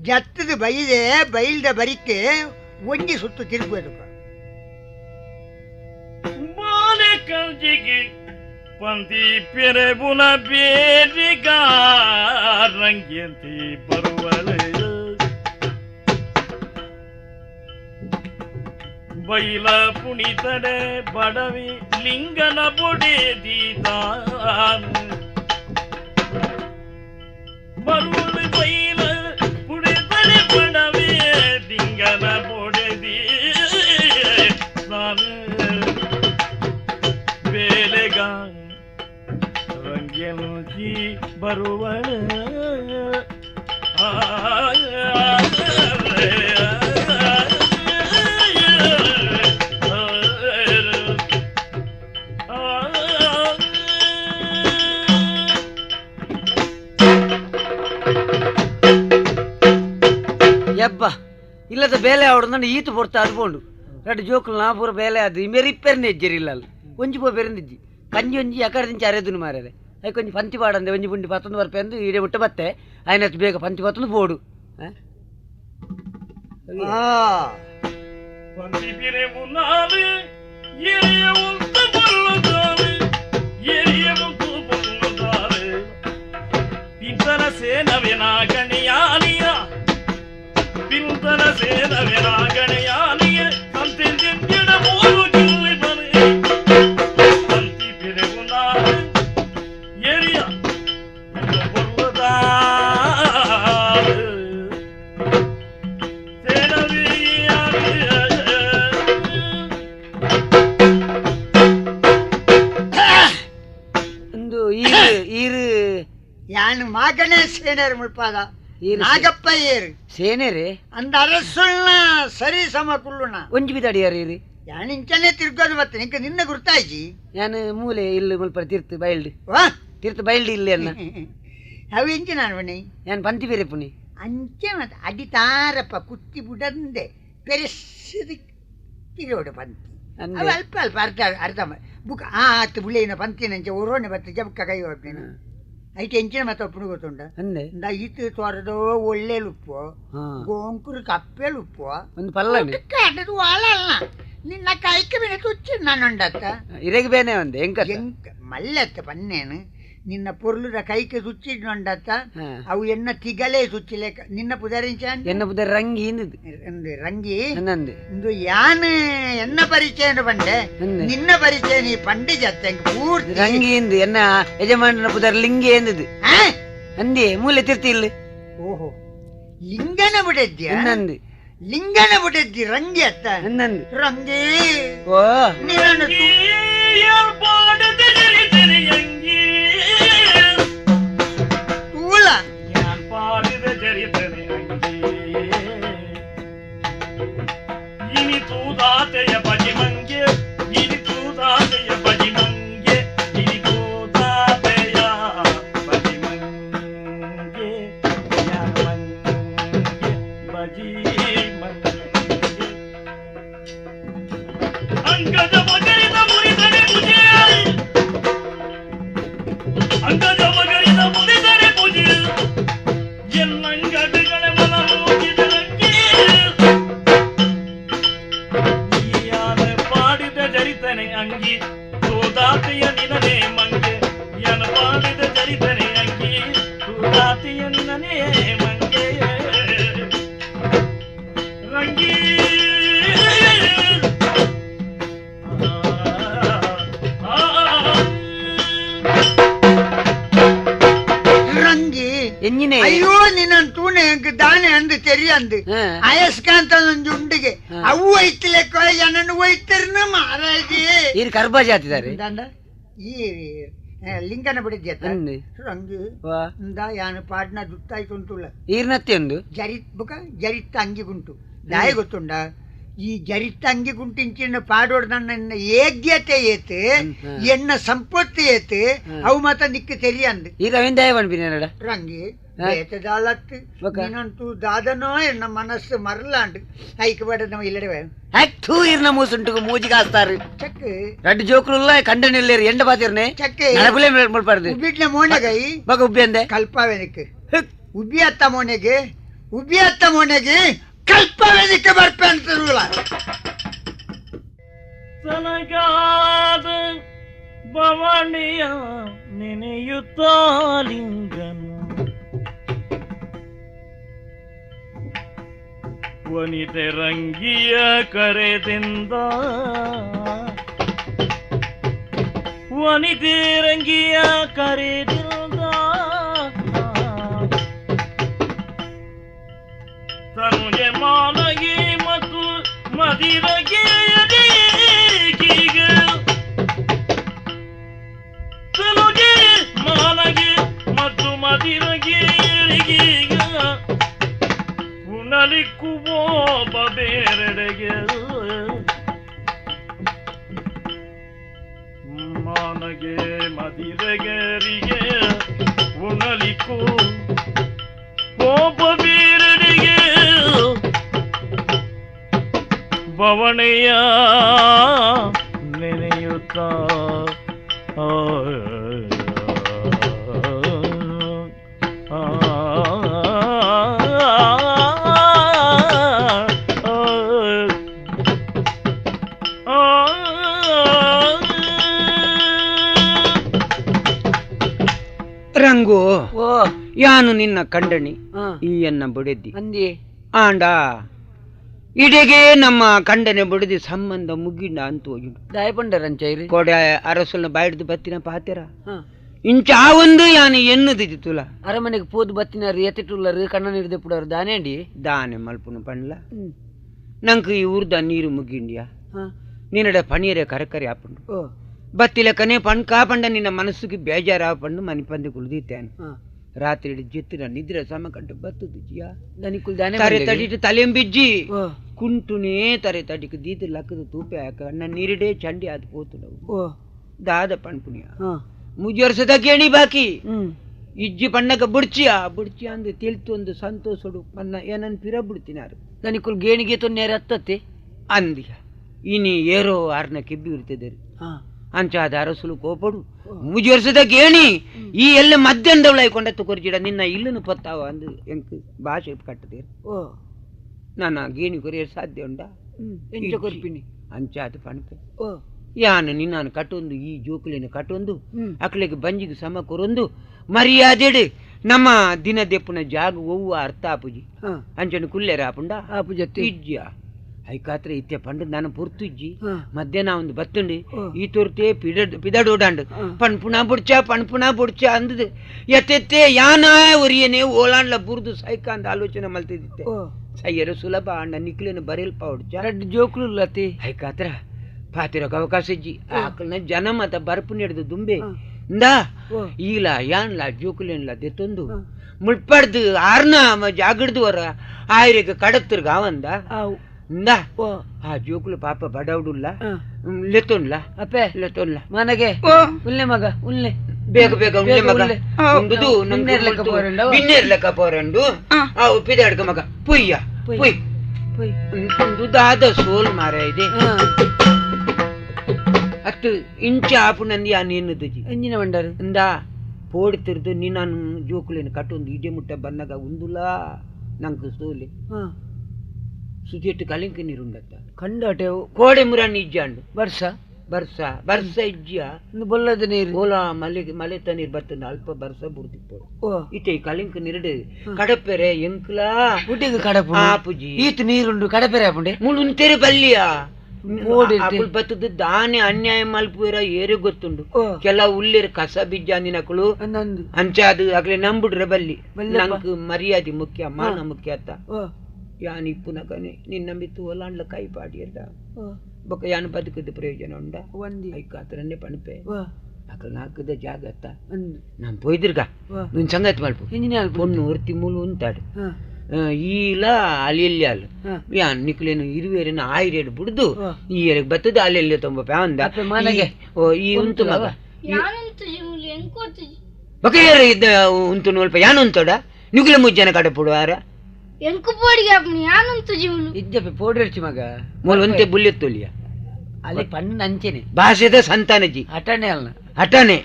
ಜತ್ತದ ಬೈದೆ ಬೈಲ್ದ ಬರಿಕೆ ಒಂಜಿ ಸುತ್ತು ತಿರುಗಬೇಕು ಬಾಲೆ ಕಂಜಿಗೆ ಪಂತಿ ಪೆರೆಬುನ ಬೇರಿಗಾರಂಗಿಯಂತಿ ಬರುವಳೆ ಬೈಲ ಪುಣಿತಡೆ ಬಡವಿ ಲಿಂಗನ ಬೊಡೆದಿದಾನು ಬರುವಳು ಬೈಲ ಪುಣಿತಡೆ ಬಡವಿ ಲಿಂಗನ ಬೊಡೆದಿ ನಾನು ಬೇಲೆಗ ರಂಗಿಯಂತಿ ಬರುವಳ ಯಬ್ಬ ಇಲ್ಲದ ಬೇಲೆ ಅವಡು ಈತು ಪೊರ್ತ ಅದು ಪೋಂಡು 2 ಜೋಕುಲು ನಾ ಪೂರ ಬೇಲೆ ಅದು ಇಮೆ ರಿಪೇರ್ನೆ ಎಜ್ಜೆರಿಲ್ಲ ಒಂಜಿ ಪೋ ಬೆರೆಂದಿಜ್ಜಿ ಕಂಜಿ ಒಂಜಿ ಅಕಡದಿಂಚಿ ಅರೆದುನು ಮಾರೇರೆ ಅಯ್ಯ ಕೊಂಚ ಪಂಚಿ ಪಾಡಂದೆ ಒಂಜಿ ಪುಂಡಿ 11 ಬರ್ಪೆ ಅಂದು ಈಡೆ ಮುಟ್ಟ ಬತ್ತೆ ಆಯ್ನತ್ತು ಬೇಗ ಪಂಚಿ ಪತ್ತೊಂದು ಪೋಡು ಪಂಚಿ ಬಿರೆವು ನಾಳೆ ಎರಿಯ ಉಂಟು ಬಲ್ಲುದಾಳೆ ಎರಿಯ ಉಂಟು ಬಲ್ಲುದಾಳೆ ಪಿಂತನ ಸೇನವೆನಾಗಣೆಯಾನಿಯ ಪಿಂತನ ಸೇನವೆನಾಗಣೆಯಾನಿಯ ಸಂತೆಂದಿಡ ಮೂರು ಜಿಲ್ಲೆ ಬರೆ ಪಂಚಿ ಬಿರೆವು ನಾಳೆ ಎರಿಯ ಉಂಟು ಬಲ್ಲುದಾಳೆ ಯಾನು ಮಗನೇ ಸೇನೇರು ಮುಳ್ಪಾದ ನಾಗಪ್ಪ ಏರು ಸೇನೆರೆ ಅಂದ ಅರಸುಳ್ನ ಸರಿ ಸಮ ಕುಳ್ಳುಣ ಒಂಜಿ ಬಿದಾಡಿಯಾರ ಇರಿ ಯಾನು ಇಂಚನೆ ತಿರ್ಗೋದು ಮತ್ತೆ ನಿಂಕ ನಿನ್ನ ಗುರ್ತಾಯ್ಜಿ ನಾನು ಮೂಲೆ ಇಲ್ಲಿ ಮುಲ್ಪ ತೀರ್ತು ಬಯಲ್ಡು ವಾ ತೀರ್ತು ಬಯಲ್ಡು ಇಲ್ಲಿ ಅನ್ನ ಅವು ಇಂಚ ನಾನು ಬನ್ನಿ ನಾನು ಪಂಚಿ ಬೇರೆ ಪುನಿ ಅಂಚೆ ಮತ್ತೆ ಅಡಿ ತಾರಪ್ಪ ಕುತ್ತಿ ಬಿಡಂದೆ ಪೆರೆಸದಿ ತಿರೋಡು ಪಂತಿ ಅಂದೆ. ಅವು ಅಲ್ಪ ಅಲ್ಪ ಅರ್ಧ ಅರ್ಧ ಬುಕ್ ಆತು ಬುಳ್ಳಿನ ಪಂತಿನಂಚೆ ಒರೋನೆ ಬತ್ತ ಜಬಕ್ಕ ಕೈ ಹೊಡ್ನೇನು ಐತೆ ಎಂಚಿನ ಮತ್ತೆ ಒಪ್ಪು ಗೊತ್ತುಂಡ ಅಂದೆ ಈತು ತೋರದೋ ಒಳ್ಳೆಲುಪ್ಪು ಹಾ. ಗೋಂಕುರು ಕಪ್ಪೆಲುಪ್ಪು ಒಂದು ಪಲ್ಲನೆ ಕಾಡದು ವಾಳಲ್ಲ ನಿನ್ನ ಕೈಕ ಬಿನ ತುಚ್ಚಿ ನಾನುಂಡತ್ತ ಇರೆಗೆ ಬೇನೆ ಒಂದು ಎಂಕ ಮಲ್ಲೆತ್ತ ಪನ್ನೇನು ನಿನ್ನ ಪೊರ್ಲುದ ಕೈಕೆ ಸುಚ್ಚಿಡ್ನೊಂಡತ್ತ ಹಾ. ಅವು ಎನ್ನ ತಿಗಲೇ ಸುಚ್ಚಿಲೆ ನಿನ್ನ ಪುದರಿಂಚಾನ್ ಎನ್ನ ಬುದ ರಂಗಿ ಇಂದು ರಂಗಿ ಅನ್ನಂದೆ ಇಂದು ಯಾನ್ ಎನ್ನ ಪರಿಚಯ ಬಂಡೆ ಅಂದೆ. ನಿನ್ನ ಪರಿಚಯ ನೀ ಪಂಡಿ ಜತ್ತೆ ಪೂರ್ತಿ ರಂಗಿ ಇಂದು ಎನ್ನ ಯಜಮಾನನ ಪುದರ್ ಲಿಂಗಿ ಎಂದದು ಆ? ಅಂದೆ ಮೂಲೆ ತಿರ್ತಿ ಇಲ್ಲ ಓಹೋ ಲಿಂಗನ ಬಿಡದ್ಯ ಅನ್ನಂದು ಲಿಂಗನ ಬಿಡದ್ದಿ ರಂಗಿ ಅತ್ತ ಅನ್ನಂದು ರಂಗಿ ಓ ನೀನು பாடுத ஜரிதனை அங்கே ತೂಳ ஞான் பாடுத ஜரிதனை அங்கே இனி தூதாத்தைய பஜிமங்கே இனி தூதாத்தைய பஜிமங்கே இனி தூதாத்தைய பஜிமங்கே ஞான் மங்கே பஜிமங்கே ಅಂಗದ ಮಗರಿದ ಮುರಿದರೆ ಮುಜೆ ಅಂಗದ ಮಗರಿದ ಮುರಿದರೆ ಮುಜೆ ಎಲ್ಲಂಗಡುಗಳ ಮನ ಹೋಗಿದರಂಗೆ ಯಾನ ಪಾಡಿದ ಜರಿತನೆ ಅಂಗಿ ತೋದಾತೆಯ ನಿನನೆ ಮಂಗೆ ಯಾನ ಪಾಡಿದ ಜರಿತನೆ ಅಂಗಿ ತೋದಾತೆಯ ನಿನನೆ ಮಂಗೆ ರಂಗಿ ರಂಗಿ ಎಂಜಿನೆ ಅಯ್ಯೋ ನಿನ್ನ ತೂಣೆ ದಾನೆ ಅಂದು ತೆರಿಯಂದು ಹಾ. ಅಯಸ್ಕಾಂತ ಒಂದು ಉಂಡಿಗೆ ಅವು ಐತಿಲೆಕ್ಕ ಏನನ್ನು ಒಯ್ತಿರ್ನ ಮಾರಾಜಿ ಇರು ಕರ್ಬ ಜಾತಿದ್ದಾರೆ ದಂಡ ಈ ಲಿಂಗನ ಬಿಡಿದ್ಯ ಅಂದೆ ರಂಗಿ ವಾ ಇಂದ ಯಾನು ಪಾಡ್ನ ದುತ್ತಾಯ್ತು ಉಂಟುಲ್ಲ ಈರ್ನತ್ತೆ ಒಂದು ಜರಿತ್ ಬುಕ ಜರಿತ್ತ ಅಂಗಿಗುಂಟು ದಾಯ ಗೊತ್ತುಂಡ ಈ ಜರಿತ್ತ ಅಂಗಿಗುಂಟಿಂಚಿನ ಪಾಡೋಡ್ ನನ್ನ ಏಗ್ಯತೆ ಏತು ಎನ್ನ ಸಂಪತ್ತು ಏತು ಅವು ಮಾತ ನಿಕ್ಕ ತೆರಿಯಂದು ಈಗ ಅವಿಂದಾಯ ಬಣ್ಬಿನಡ ರಂಗಿ ಬೇತದಾಲತ್ತು ಬೊಕ? ನೀನಂತೂ ದಾದನೋ ಎನ್ನ ಮನಸ್ಸು ಮರಲಾಂಡು ಐಕ್ ಬೇಡ ನಾವು ಇಲ್ಲಡವೆ ಹ್ಯಾಕ್ಟೂ ಇರ್ನ ಮೂಸುಂಟು ಮೂಜಿಗೆ ಹಾಸ್ತಾರು ಚಕ್ ರಡ್ಡು ಜೋಕುಲ್ಲ ಕಂಡನಿಲ್ಲೇರು ಎಂಡ ಬಾತಿರ್ನೆ ಚಕ್ ನಡಬುಲೆ ಮುಳ್ಪಾಡ್ದು ಉಬ್ಬಿಟ್ನ ಮೋನೆಗೈ ಬಗ ಉಬ್ಬಿ ಅಂದೆ ಕಲ್ಪವೆನಿಕ್ ಉಬ್ಬಿ ಅತ್ತ ಮೋನೆಗೆ ಕಲ್ಪವೆನಿಕ್ ಬರ್ಪೆ ಅಂತಿರಲ್ಲ ತನಗಾದ ಭವಣಿಯ ನೆನೆಯುತ್ತ ಲಿಂಗನು ವನಿತೆ ರಂಗಿಯ ಕರೆದಿಂದ ವನಿತೆ ರಂಗಿಯ ಕರೆದಿಂದ ತನುಗೆ ಮಾನಗೆ ಮತ್ತು ಮದಿರಗೆ ತನುಗೆ ಮಾನಗೆ ಮತ್ತು ಮದಿರಗೆ ಪುನಲಿಕ್ಕುವೋ ಬೇರೆಡೆಗೆ ಮಾನಗೆ ಮದಿರಗರಿಗೆ ಉಣಲಿಕ್ಕು ಒಬ್ಬ ಬೇರೆಡೆಗೆ ಭವಣೆಯ ನೆನೆಯುತ್ತ ರಂಗು ಓ ಯಾನು ನಿನ್ನ ಕಂಡಣಿ ಹಾ ಈ ಎನ್ನ ಬುಡೆದ್ದಿ ಅಂದಿ ಆಂಡ ಇಡೆಗೆ ನಮ್ಮ ಕಂಡನೆ ಬುಡದಿ ಸಂಬಂಧ ಮುಗಿಂಡ ಅಂತ ಹೋಗಿಡು ದಾಯ ಪಂಡರಂಚೈರಿ ಕೊಡೆ ಅರಸನ ಬಾಯ್ದು ಬತ್ತಿನ ಪಾತೆರ ಹಾ ಇಂಚ ಆ ಒಂದು ಯಾನು ಎನ್ನುದಿದ್ದುಲ ಅರಮನೆಗೆ ಪೋದು ಬತ್ತಿನಾರು ಎತ್ತಿಟ್ಟುಳ್ಳರು ಕಣ್ಣ ನೀಡಿದೆ ಪುಡರು ದಾನೇಂಡಿ ದಾನೆ ಮಲ್ಪುನ ಪಂಡ್ಲ ನಂಗೆ ಈ ಊರ್ದ ನೀರು ಮುಗಿಂಡ್ಯಾ ಹಾ ನಿನ್ನಡೆ ಪನೀರೆ ಕರಕರಿ ಆಪಂಡು ಓ ಬತ್ತಿಲೆ ಕನೆ ಪಣ್ ಕಾಪಂಡ ನಿನ್ನ ಮನಸ್ಸಿಗೆ ಬೇಜಾರು ಆಪಂಡು ಮನೆ ಪಂದೆ ಕುಳಿದಿತ್ತೇನೆ ಹಾ ರಾತ್ರಿ ಜಿತ್ತಿನ ನಿದ್ರೆ ಸಮ ಕಂಡು ಬತ್ತದು ಜಿಯಾ ದನಿಕುಲ್ ದಾನೆ ತರೆ ತಡಿಟ್ಟು ತಲೆಂಬಿಜ್ಜಿ ಓ ಕುಂಟುನೇ ತರೆ ತಡಿಕ ದೀದ ಲಕ್ಕದ ತೂಪೆ ಹಾಕ ಅಣ್ಣ ನೀರಿಡೇ ಚಂಡಿ ಆದ ಪೋತು ನಾವು ಓ ದಾದ ಪಣ್ಪುಣ್ಯ ಹಾ ಮುಜಿ ವರ್ಷದ ಕೇಣಿ ಬಾಕಿ ಇಜ್ಜಿ ಪಣ್ಣಗ ಬುಡ್ಚಿಯಾ ಅಂದು ತಿಳಿತು ಒಂದು ಸಂತೋಷಡು ಪನ್ನ ಏನನ್ ಪಿರ ಬಿಡ್ತಿನಾರು ನನಕುಲ್ ಗೇಣಿಗೆ ತೊನ್ನೇರ ಹತ್ತತ್ತೆ ಅಂದಿಯ ಇನಿ ಏರೋ ಆರ್ನ ಕೆಬ್ಬಿ ಇರ್ತದೆ ಅಂಚಾದ ಅರಸುಲು ಕೋಪಡು 3 ವರ್ಷದ ಗೇಣಿ ಈ ಎಲ್ಲ ಮಧ್ಯಾಹ್ನದವಳ ಕೊಂಡತ್ತು ಕೊರ್ಜಿಡ ನಿನ್ನ ಇಲ್ಲನು ಪತ್ತಾವ ಅಂದು ಎಂಕ್ ಭಾಷೆ ಕಟ್ಟದೆ ನಾನು ಗೇಣಿ ಕೊರಿಯರ್ ಸಾಧ್ಯ ಉಂಡ ಎಂಚ ಕೊರ್ಪಿನಿ ಅಂಚಾದ ಪಣಪೆ ಯಾನು ನಿನ್ನಾನು ಕಟ್ಟೊಂದು ಈ ಜೋಕುಲಿನ ಕಟ್ಟೊಂದು ಅಕ್ಳಿಗೆ ಬಂಜಿಗೆ ಸಮ ಕೊರೊಂದು ಮರ್ಯಾದೆಡು ನಮ್ಮ ದಿನ ದೆಪ್ಪುನ ಜಾಗ ಒವ್ವ ಅರ್ಥ ಆಪುಜಿ ಅಂಚನು ಕುಲ್ಲೆರ ಆಪುಂಡ ಆಪುಜ ಇಜ್ಜಿಯ ಐಕಾತ್ರ ಇತ್ಯ ಪಂಡು ನಾನು ಪುರ್ತು ಇಜ್ಜಿ ಮಧ್ಯಾಹ್ನ ಒಂದು ಬತ್ತುಂಡು ಈ ತೋರ್ತೆ ಪಿದಡೋಡಾಂಡು ಪಣ್ಪುಣ ಬುಡ್ಚ ಅಂದದು ಎತ್ತೆತ್ತೆ ಯಾನ ಒರಿಯನೆ ಓಲಾಂಡ್ಲ ಬುರ್ದು ಸೈಕ ಅಂತ ಆಲೋಚನೆ ಮಲ್ತಿದ್ದೆ ಸಯ್ಯರು ಸುಲಭ ಅಣ್ಣ ನಿಕ್ಲೇನು ಬರೆಯಲ್ಪ ಹೊಡ್ಚ ಜೋಕ್ಲು ಲತಿ ಐಕಾತ್ರ ಪಾತಿರೋಕೆ ಅವಕಾಶ ಇಜ್ಜಿ ಆಕಲ್ನ ಜನ ಮತ ಬರ್ಪು ನೆಡ್ದು ದುಂಬೆ ಇಂದಾ ಈಲ ಯಾನ್ಲ ಜೋಕುಲೇನ್ಲ ದೆತ್ತೊಂದು ಮುಳ್ಪಡ್ದು ಆರ್ನ ಜಾಗಡ್ದು ವರ ಆಯ್ರೆಗೆ ಕಡಕ್ತಿರ್ಗ ಅವಂದ ಇಂದಾ ಆ ಜೋಕುಲು ಪಾಪ ಬಡವಡುಲ್ಲ ಲೆತ್ತೊನ್ಲ ಅಪ್ಪೆ ಲೆತ್ತೊನ್ಲ ಮನಗೆ ಉಲ್ಲೆ ಮಗ ಉಲ್ಲೆ ಬೇಗ ಉಲ್ಲೆ ಮಗ ಉಂಡುದು ಬಿನ್ನೇರ್ ಲೆಕ್ಕ ಪೋರಂಡು ಆ ಉಪ್ಪಿದಾಡ್ಕ ಮಗ ಪುಯ್ಯ ಪುಯ್ ಉಂಡು ದಾದ ಸೋಲ್ ಮಾರ ಇದೆ 10 ಇಂಚ ಆಪುನಂದಿ ಆ ನೀನುದುಜಿ ಎಂಜಿನ ಬಂಡರು ಇಂದ ಪೋಡ್ತಿರ್ದು ನೀ ನಾನು ಜೋಕುಲೇನು ಕಟ್ಟೊಂದು ಇಡೆ ಮುಟ್ಟ ಬನ್ನಗ ಉಂದುಲಾ ನಂಗೆ ಸೋಲೆ ಸುಜೆಟ್ಟು ಕಲಿಂಕ ನೀರುಂಡತ್ತ ಕಂಡಾಟೆ ಕೋಡೆ ಮುರಾನಿ ಇಜ್ಜಾಂಡು ಬರ್ಸ ಇಜ್ಜಿಯ ಬೊಲ್ಲದ ನೀರು ಓಲ ಮಲೆತ ನೀರು ಬರ್ತದೆ ಅಲ್ಪ ಬರ್ಸ ಬುಡ್ದಿಪ್ಪು ಇತ್ತೆ ಕಲಿಂಕ ನೀರುಡು ಕಡಪೆರೆ ಎಂಕ್ಲಾ ಹುಟ್ಟಿಗೆ ಕಡಪು ಆಪುಜಿ ಈತ ನೀರುಂಡು ಕಡಪೆರೆ ಆಪುಂಡೆ ಮುಳುನ್ ತೆರೆ ಬಲ್ಲಿಯಾ ಬತ್ತದ ದಾನೆ ಅನ್ಯಾಯ ಮಲ್ಪುರ ಏರೆ ಗೊತ್ತುಂಡು ಕೆಲ ಉಲ್ಲೇರ ಕಸ ಬಿಜ್ಜ ಅಂದಿನಕಳು ಅಂಚಾದು ಆಗ್ಲೇ ನಂಬಿಡ್ರೆ ಬಲ್ಲಿ ನಂಗ್ ಮರ್ಯಾದೆ ಮುಖ್ಯ ಮಾನ ಮುಖ್ಯ ಅತ್ತ ಯಾನ್ ಇಪ್ಪುನ ಕನೆ ನಿನ್ನ ಬಿತ್ತು ಹೊಲಾಂಡ್ಲ ಕೈ ಪಾಡಿ ಅಲ್ಲ ಬೊಕ್ಕ ಯಾನ್ ಬದುಕದ ಪ್ರಯೋಜನ ಉಂಡ ಐಕಾತ್ರನ್ನೇ ಪಣಪೆ ಅಕಲ್ ನಾಲ್ಕದ ಜಾಗ ಅತ್ತ ನಾನ್ ಪೋಯ್ದಿರ್ಗ ನೀನ್ ಸಂಗತಿ ಮಲ್ಪು ಪೊಣ್ಣು ಹೊರ್ತಿ ಮೂಲು ಉಂಟಾಡು ಈಲ ಅಲ್ಲಿ ಅಲ್ಲ ಯಾನ್ ನಿಕ್ಲೇನು ಇರುವೇರೇನು ಆಯ್ರೇಡು ಬಿಡ್ದು ಈ ಎರೆಗೆ ಬತ್ತದ ಅಲ್ಲಿ ತೊಂಬ ಪ್ಯಾಂದ ಮನೆಗೆ ಓ ಈ ಉಂಟು ಮಗ ಬಕ ಇದ್ದ ಉಂಟು ನೋಲ್ಪ ಯಾನು ಉಂಟೋಡ ನಿಕ್ಲೆ ಮುಜ್ಜನ ಕಡೆ ಪುಡುವಾರ ಇದ್ದಪ್ಪೆ ಪೋಡಿರ್ಚಿ ಮಗ ಮೂಲ ಒಂತೆ ಬುಲ್ಲೆತ್ತೊಲಿಯ ಅಲ್ಲಿ ಪಣ್ಣ ಅಂಚೆನೆ ಭಾಷೆದ ಸಂತಾನಜಿ ಹಠನೆ ಅಲ್ಲ ಹಠನೆ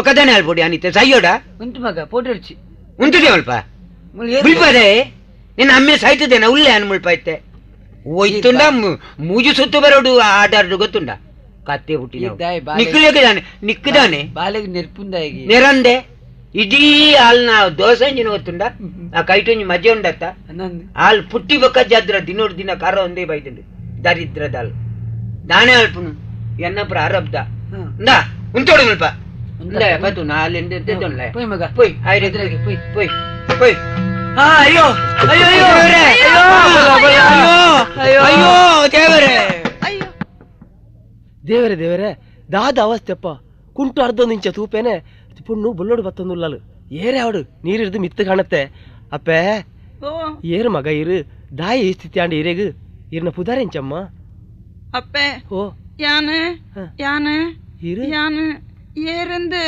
ಕದನೆ ಅಲ್ಪೊಡಿ ಅನಿತೆ ಸಯ್ಯೋಡ ಉಂಟು ಮಗ ಪೋಡಿರ್ಚಿ ಉಂಟುದೇ ಅಲ್ಪ ಮುಳ್ಪದೆ ನಿನ್ನ ಅಮ್ಮೆ ಸಾಯ್ತದೇನ ಉಲ್ಲೆ ಅನ್ ಮುಳ್ಪೈತೆ ಹೋಯ್ತುಂಡ ಮೂಜು ಸುತ್ತು ಬರೋಡು ಆಟಾಡು ಗೊತ್ತುಂಡ ಕತ್ತೆ ಹುಟ್ಟಿ ನಿಕ್ಕದಾನೆ ಬಾಲೆಗೆ ನೆರ್ಪುಂದಾಗಿ ನೆರಂದೆ ಇಡೀ ಹಾಲ್ನ ದೋಸೆ ಅಂಜಿನ ಗೊತ್ತುಂಡ ಆ ಕೈಟೊಂಜಿ ಮಜೆ ಉಂಡತ್ತ ಹಾಲ್ ಪುಟ್ಟಿ ಬೊಕ್ಕ ಜಾದ್ರ ದಿನೋಡ್ ದಿನ ಕಾರ ಒಂದೇ ಬೈತುಂಡು ದರಿದ್ರದ ಹಾಲು ನಾನೇ ಅಲ್ಪುನು ಎನ್ನಪ್ರ ಅರಬ್ದ ಉಂಟೋಡು ಮುಲ್ಪ ಬತ್ತು ನಾಲೆಂದೊಂಡ್ಲ ಪೊಯ್ ಮಗ ಪೊಯ್ ಆಯ್ರೆ ಪೊಯ್ ಪೊಯ್ ಪೊಯ್ ಅಯ್ಯೋ ಅಯ್ಯೋ ಅಯ್ಯೋ ದೇವರೇ ದೇವರೇ ದೇವರೇ ದಾದ ಅವಸ್ಥೆಪ್ಪ ಕುಂಟು ಅರ್ಧೊಂದು ಇಂಚ ತೂಪೇನೆ ಪುಣ್ಣು ಬುಲ್ಲೋಡು ಬತ್ತೊಂದುಲ್ಲಲು ಏರೆ ಆಡು ನೀರಿರ್ದು ಮಿತ್ತು ಕಾಣತ್ತೆ ಅಪ್ಪೆ ಏರು ಮಗ ಇರು ದಾಯಿ ಈ ಸ್ಥಿತಿ ಆಂಡಿ ಇರೇಗು ಇರ್ನ ಪುದಾರೆ ಇಂಚಮ್ಮ ಅಪ್ಪೆ ಓ ಯಾನು இரு ஏருந்து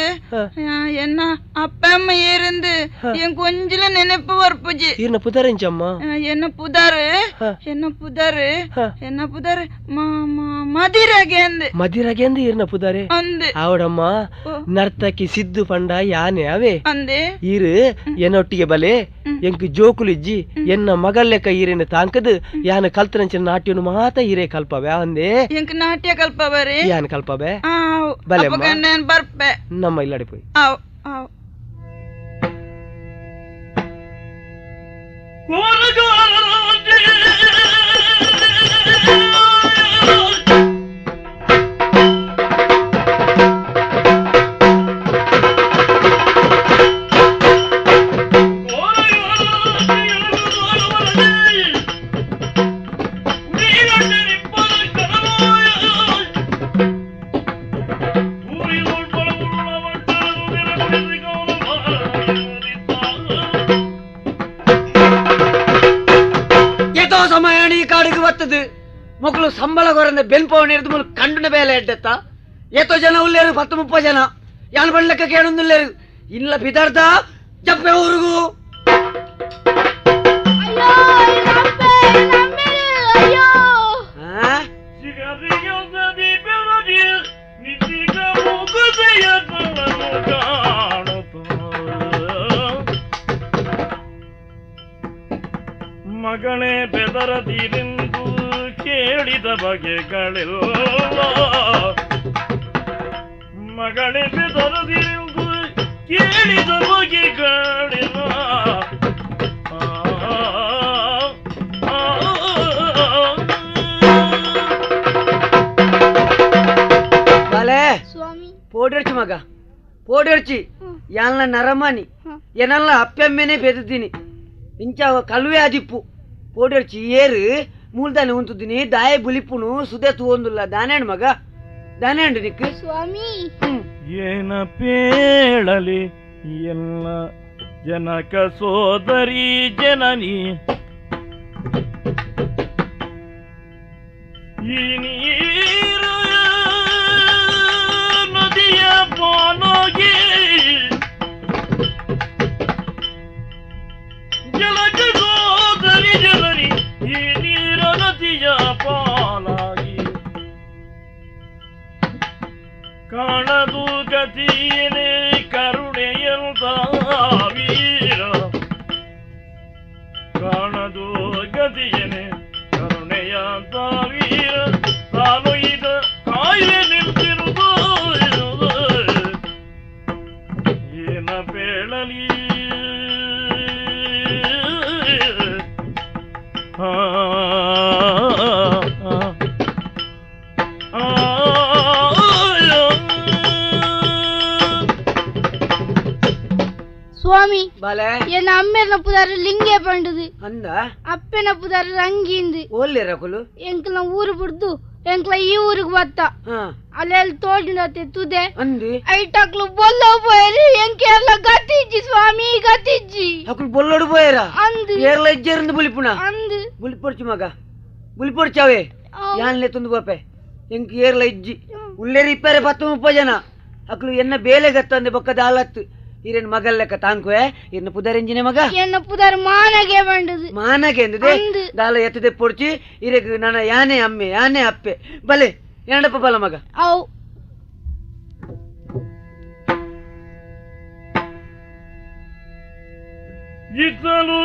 என்ன அப்பம்மா ஏருந்து என் கொஞ்சல நினைப்பு வரப்புஜி என்ன புதரஞ்சம்மா என்ன புதாரு ಮದಿರಗೆಂದು ಇರ್ನ ಪುದಾರೆ ಅವಡಮ್ಮ ನರ್ತಕಿ ಸಿದ್ದು ಪಂಡ ಯಾನೆ ಅವೇ ಅಂದೆ ಇರು ಎನ್ನೊಟ್ಟಿಗೆ ಬಲೆ ಎಂಕ್ ಜೋಕುಲು ಇಜ್ಜಿ ಎನ್ನ ಮಗಲ್ಲೆಕ್ಕ ಈರೇನ ತಾಂಕದು ಯಾನ ಕಲ್ತರಂಚಿನ ನಾಟ್ಯನು ಮಾತ ಈರೇ ಕಲ್ಪವೆ ಅಂದೆ ಎಂಕ್ ನಾಟ್ಯ ಕಲ್ಪವರೆ ಯಾನ ಕಲ್ಪವೆ ಬಲೆ ಬರ್ಪೆ ನಮ್ಮ ಇಲ್ಲಡೆ ಪೋಯ್ ಮಕ್ಕಳು ಸಂಬಳ ಕೊರಂದ ಬೆನ್ಪವನ ಹಿಡಿದು ಮೂಲ ಕಂಡುನ ಬೇಲೆ ಎಡ್ಡೆತ್ತ ಎತ್ತೋ ಜನ ಉಲ್ಲೇರು 10-30 ಜನ ಯಾನ್ ಬಣ್ಣಕ್ಕೆ ಕೇಳೊಂದುಲ್ಲೇರು ಇಲ್ಲ ಬಿದಾರ್ದ ಚಪ್ಪೆ ಊರಿಗೂ ಮಗಳೇ ಬೆದರದಿರೆಂದು ಕೇಳಿದ ಬಗೆಗಳಿಲ್ಲ ಮಗಳೇ ಬೆದರದಿರೆಂದು ಕೇಳಿದ ಬಗೆಗಳಿಲ್ಲ ಬಾಲೆ ಸ್ವಾಮಿ పోడర్చి మగ పోడర్చి యాన్ల నరమని ఎనల్ల అప్పెమ్మనే పెదుదిని ఇంచా కలువే అదిప్పు పోడర్చి ఏరు మూలదాని ఉంటుదిని దాయ బులిప్పును సుదే తూందుల్ల దానేండు మగ దానేండు నీకు ಸ್ವಾಮಿ ಏನ ಪೇಳಲಿ ಎಲ್ಲ ಜನಕ ಸೋದರಿ ಜನನಿ ಈ ನೀರು ನದಿಯ ಪಾನೋಗಿ ಜನಕ ಸೋದರಿ ಜನನಿ ಈ ನೀರ ನದಿಯ ಪಾಲಾಗಿ ಕಾಣದು ಗತಿಯೇ ಕರುಣೆಯಂತ ವೀರ ಕಾಣದು ಗತಿಯೇ ಕರುಣೆಯಂತ ವೀರ ತಾನು ಇದ ಕಾಯಿಲೆ ನಿಂತಿರುವುದು ಏನ ಬೇಳಲಿ ಸ್ವಾಮಿ బాలే ಎನ್ನ ಅಮ್ಮೆನ ಪುದಾರ ಲಿಂಗೆ ಪಂಡುದು ಅಂದ ಅಪ್ಪೆನ ಪುದಾರ ರಂಗಿಂದು ఓల్లే రకులు ಎಂಕ್ಲ ಊರು ಬಿಡ್ದು ಎಂಕ್ಲ ಈ ಊರಿಗೆ ಬತ್ತ ಅಲ್ಲಿ ತೋಡಿನತೆ ತುದೆ అంది ಐಟಕ್ಲು ಬೊಲ್ಲ పోయేది ಎಂಕೆಲ್ಲ ಗತಿಜ್ಜಿ ಸ್ವಾಮಿ ಗತಿಜ್ಜಿ అకులు బొల్లోడు పోయారా అందు ఏర్ల ఇజ్జరింది బులిపునా అందు బులిపొడిచి మగ బులిపొడిచావే యాన్లే తుందు బాపే ఇంక ఏర్ల ఇజ్జి ఉల్లే రిಪ್ಪರೆ 10-30 ಜನ ಅಕ್ಲು ಎನ್ನ ಬೇಲೆ ಗತ್ತಂದೆ ಬೊಕ್ಕ ದಾಲತ್ತು ಇರೇನ್ ಮಗಲ್ ಲೆಕ್ಕ ತಾಂಕುವೆ ಇನ್ನ ಪುದರೆಂಜಿನೆ ಮಗ ಎನ್ನ ಪುದಾರ ಮಾನಗೆ ಬಂಡದು ಮಾನಗೆ ಎಂದಿದೆ ದಾಲ ಎತ್ತದೆ ಪೊಡ್ಚಿ ಇರೆಗ್ ನನ್ನ ಯಾನೆ ಅಮ್ಮೆ ಯಾನೆ ಅಪ್ಪೆ ಬಲೆ ಏನಡಪ್ಪ ಬಲ ಮಗ ಅವು ಇತಲು